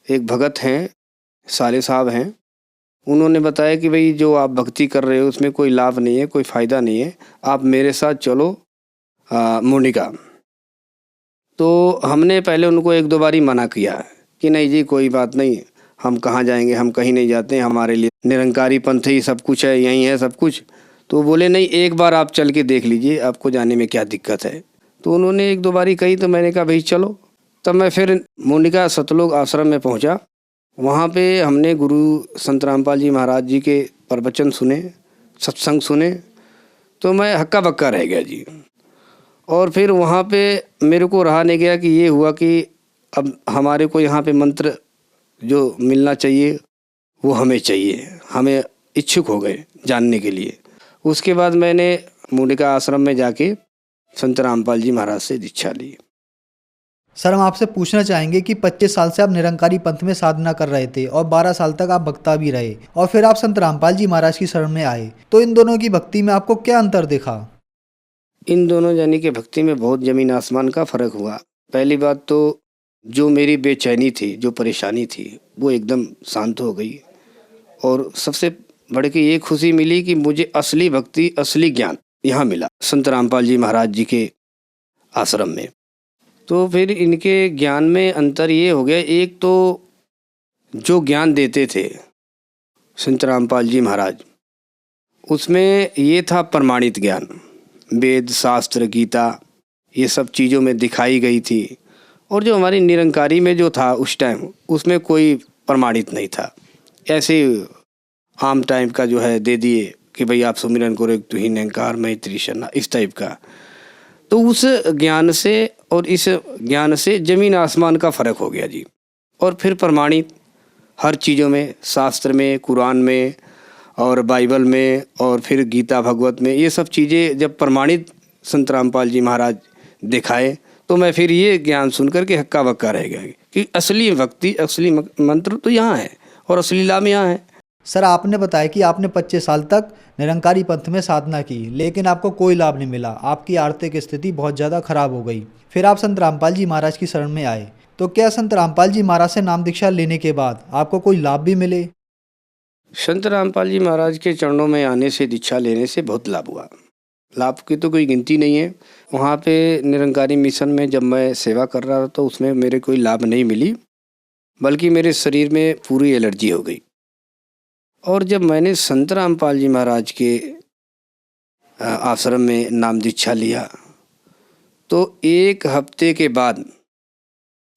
Speaker 9: एक भगत हैं, साले साहब हैं, उन्होंने बताया कि भाई जो आप भक्ति कर रहे हो उसमें कोई लाभ नहीं है, कोई फ़ायदा नहीं है, आप मेरे साथ चलो मुंडिका। तो हमने पहले उनको 1-2 बारी मना किया कि नहीं जी कोई बात नहीं, हम कहाँ जाएंगे, हम कहीं नहीं जाते हैं, हमारे लिए निरंकारी पंथ ही सब कुछ है, यहीं है सब कुछ। तो बोले नहीं, एक बार आप चल के देख लीजिए, आपको जाने में क्या दिक्कत है। तो उन्होंने 1-2 बारी कही, तो मैंने कहा भाई चलो। तब मैं फिर मुंडिका सतलोक आश्रम में पहुंचा। वहाँ पे हमने गुरु संत रामपाल जी महाराज जी के प्रवचन सुने, सत्संग सुने, तो मैं हक्का बक्का रह गया जी। और फिर वहाँ पे मेरे को रहा नहीं गया कि ये हुआ कि अब हमारे को यहाँ पे मंत्र जो मिलना चाहिए वो हमें चाहिए, हमें इच्छुक हो गए जानने के लिए। उसके बाद मैंने मुंडिका आश्रम में जाके संत रामपाल जी महाराज से दीक्षा ली।
Speaker 8: सर हम आपसे पूछना चाहेंगे कि 25 साल से आप निरंकारी पंथ में साधना कर रहे थे और 12 साल तक आप वक्ता भी रहे और फिर आप संत रामपाल जी महाराज की शरण में आए, तो इन दोनों की भक्ति में आपको क्या अंतर देखा?
Speaker 9: इन दोनों जानी के भक्ति में बहुत ज़मीन आसमान का फ़र्क हुआ। पहली बात तो जो मेरी बेचैनी थी, जो परेशानी थी, वो एकदम शांत हो गई। और सबसे बढ़ के ये खुशी मिली कि मुझे असली भक्ति, असली ज्ञान यहाँ मिला संत रामपाल जी महाराज जी के आश्रम में। तो फिर इनके ज्ञान में अंतर ये हो गया, एक तो जो ज्ञान देते थे संत रामपाल जी महाराज, उसमें ये था प्रमाणित ज्ञान, वेद शास्त्र गीता ये सब चीज़ों में दिखाई गई थी। और जो हमारी निरंकारी में जो था उस टाइम, उसमें कोई प्रमाणित नहीं था, ऐसे आम टाइप का जो है दे दिए कि भाई आप सुमिरन करो तू ही निरंकार मैं त्रिशरणा, इस टाइप का। तो उस ज्ञान से और इस ज्ञान से ज़मीन आसमान का फ़र्क हो गया जी। और फिर प्रमाणित हर चीज़ों में, शास्त्र में, कुरान में और बाइबल में और फिर गीता भगवत में, ये सब चीज़ें जब प्रमाणित संत रामपाल जी महाराज दिखाए तो मैं फिर ये ज्ञान सुन कर के हक्का बक्का रह गया कि असली भक्ति, असली मंत्र तो यहाँ है और असली लाभ यहाँ है।
Speaker 8: सर, आपने बताया कि आपने 25 साल तक निरंकारी पंथ में साधना की, लेकिन आपको कोई लाभ नहीं मिला। आपकी आर्थिक स्थिति बहुत ज़्यादा खराब हो गई। फिर आप संत रामपाल जी महाराज की शरण में आए। तो क्या संत रामपाल जी महाराज से नाम दीक्षा लेने के बाद आपको कोई लाभ भी मिले?
Speaker 9: संत रामपाल जी महाराज के चरणों में आने से, दीक्षा लेने से बहुत लाभ हुआ। लाभ की तो कोई गिनती नहीं है। वहाँ पे निरंकारी मिशन में जब मैं सेवा कर रहा था तो उसमें मेरे कोई लाभ नहीं मिली, बल्कि मेरे शरीर में पूरी एलर्जी हो गई। और जब मैंने संत रामपाल जी महाराज के आश्रम में नाम दीक्षा लिया तो 1 हफ्ते के बाद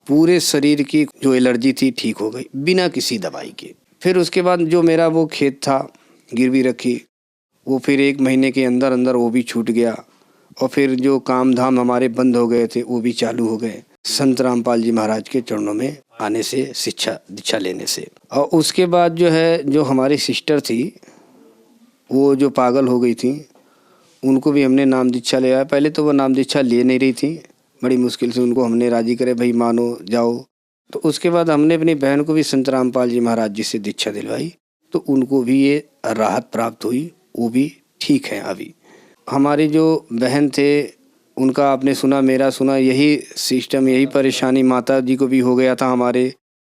Speaker 9: पूरे शरीर की जो एलर्जी थी ठीक हो गई, बिना किसी दवाई के। फिर उसके बाद जो मेरा वो खेत था गिरवी रखी, वो फिर 1 महीने के अंदर अंदर वो भी छूट गया। और फिर जो काम धाम हमारे बंद हो गए थे वो भी चालू हो गए, संत रामपाल जी महाराज के चरणों में आने से, शिक्षा दीक्षा लेने से। और उसके बाद जो है, जो हमारी सिस्टर थी वो जो पागल हो गई थी, उनको भी हमने नाम दीक्षा लिया। पहले तो वो नाम दीक्षा ले नहीं रही थी, बड़ी मुश्किल से उनको हमने राजी करे, भाई मानो जाओ। तो उसके बाद हमने अपनी बहन को भी संत रामपाल जी महाराज जी से दीक्षा दिलवाई, तो उनको भी ये राहत प्राप्त हुई, वो भी ठीक है अभी। हमारी जो बहन थे उनका आपने सुना, मेरा सुना, यही सिस्टम, यही परेशानी माता जी को भी हो गया था हमारे,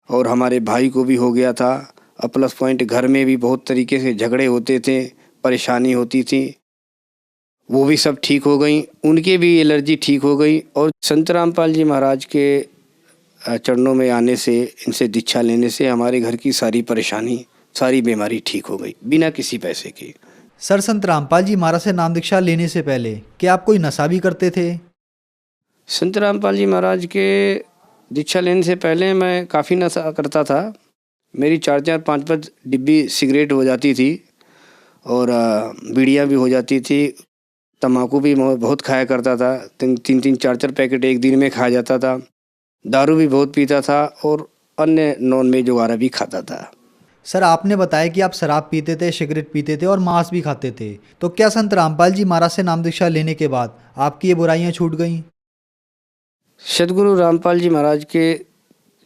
Speaker 9: और हमारे भाई को भी हो गया था। और प्लस पॉइंट घर में भी बहुत तरीके से झगड़े होते थे, परेशानी होती थी, वो भी सब ठीक हो गई। उनके भी एलर्जी ठीक हो गई। और संत रामपाल जी महाराज के चरणों में आने से, इनसे दीक्षा लेने से हमारे घर की सारी परेशानी, सारी बीमारी ठीक हो गई, बिना किसी पैसे के।
Speaker 8: सर, संत रामपाल जी महाराज से नाम दीक्षा लेने से पहले क्या आप कोई नशा भी करते थे?
Speaker 9: संत रामपाल जी महाराज के दीक्षा लेने से पहले मैं काफ़ी नशा करता था। मेरी 4-4, 5-5 डिब्बी सिगरेट हो जाती थी, और बीड़ियाँ भी हो जाती थी। तम्बाकू भी बहुत खाया करता था, 3-3, 4-4 पैकेट एक दिन में खा जाता था। दारू भी बहुत पीता था, और अन्य नॉन वेज वगैरह भी खाता था।
Speaker 8: सर, आपने बताया कि आप शराब पीते थे, सिगरेट पीते थे और मांस भी खाते थे। तो क्या संत रामपाल जी महाराज से नाम दीक्षा लेने के बाद आपकी ये बुराइयां छूट गईं?
Speaker 9: सदगुरु रामपाल जी महाराज के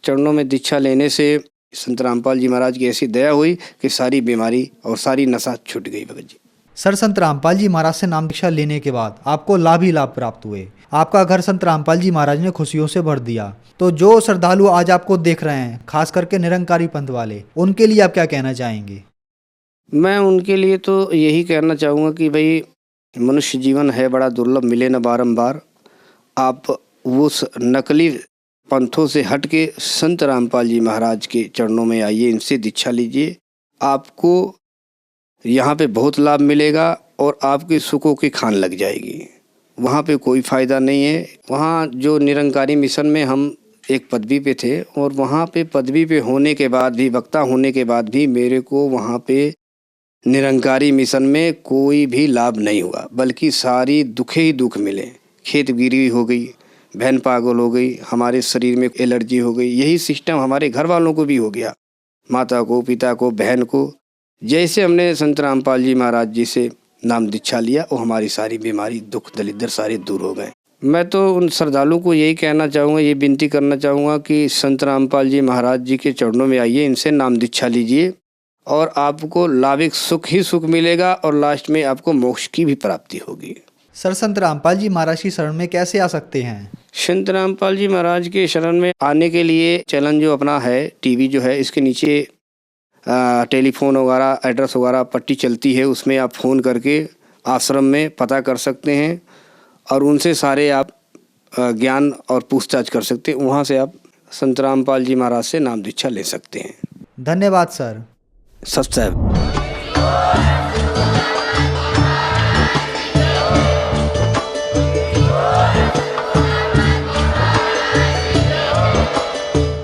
Speaker 9: चरणों में दीक्षा लेने से संत रामपाल जी महाराज की ऐसी दया हुई कि सारी बीमारी और सारी नशा छूट गई भगत जी।
Speaker 8: सर, संत रामपाल जी महाराज से नाम दीक्षा लेने के बाद आपको लाभ ही लाभ प्राप्त हुए। आपका घर संत रामपाल जी महाराज ने खुशियों से भर दिया। तो जो श्रद्धालु आज आपको देख रहे हैं, खास करके निरंकारी पंथ वाले, उनके लिए आप क्या कहना चाहेंगे?
Speaker 9: मैं उनके लिए तो यही कहना चाहूँगा कि भाई, मनुष्य जीवन है बड़ा दुर्लभ, मिले न बारंबार। आप उस नकली पंथों से हट के संत रामपाल जी महाराज के चरणों में आइए, इनसे दीक्षा लीजिए। आपको यहाँ पे बहुत लाभ मिलेगा और आपके सुखों की खान लग जाएगी। वहाँ पे कोई फ़ायदा नहीं है। वहाँ जो निरंकारी मिशन में हम एक पदवी पे थे, और वहाँ पे पदवी पे होने के बाद भी, वक्ता होने के बाद भी मेरे को वहाँ पे निरंकारी मिशन में कोई भी लाभ नहीं हुआ, बल्कि सारी दुखे ही दुख मिले। खेत गिरी हो गई, बहन पागल हो गई, हमारे शरीर में एलर्जी हो गई। यही सिस्टम हमारे घर वालों को भी हो गया, माता को, पिता को, बहन को। जैसे हमने संत रामपाल जी महाराज जी से नाम दीक्षा लिया, वो हमारी सारी बीमारी, दुख, दलिद्र सारे दूर हो गए। मैं तो उन श्रद्धालुओं को यही कहना चाहूँगा, ये विनती करना चाहूँगा कि संत रामपाल जी महाराज जी के चरणों में आइए, इनसे नाम दीक्षा लीजिए, और आपको लाभिक सुख ही सुख मिलेगा, और लास्ट में आपको मोक्ष की भी प्राप्ति होगी।
Speaker 8: सर, संत रामपाल जी महाराज की शरण में कैसे आ सकते हैं?
Speaker 9: संत रामपाल जी महाराज के शरण में आने के लिए चैनल जो अपना है, टीवी जो है, इसके नीचे टेलीफोन वगैरह, एड्रेस वगैरह पट्टी चलती है, उसमें आप फ़ोन करके आश्रम में पता कर सकते हैं, और उनसे सारे आप ज्ञान और पूछताछ कर सकते हैं। वहाँ से आप संत रामपाल जी महाराज से नाम दीक्षा ले सकते हैं।
Speaker 8: धन्यवाद सर।
Speaker 9: सब्सक्राइब।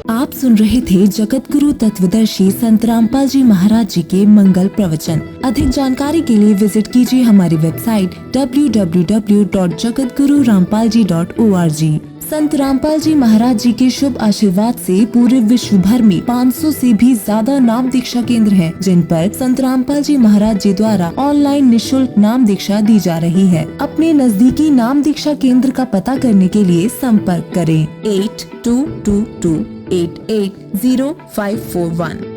Speaker 10: आप सुन रहे थे जगत गुरु तत्वदर्शी संत रामपाल जी महाराज जी के मंगल प्रवचन। अधिक जानकारी के लिए विजिट कीजिए हमारी वेबसाइट www.jagatgururampalji.org। संत रामपाल जी महाराज जी के शुभ आशीर्वाद से पूरे विश्व भर में 500 से भी ज्यादा नाम दीक्षा केंद्र हैं, जिन पर संत रामपाल जी महाराज जी द्वारा ऑनलाइन निःशुल्क नाम दीक्षा दी जा रही है। अपने नजदीकी नाम दीक्षा केंद्र का पता करने के लिए संपर्क करें 8222880541।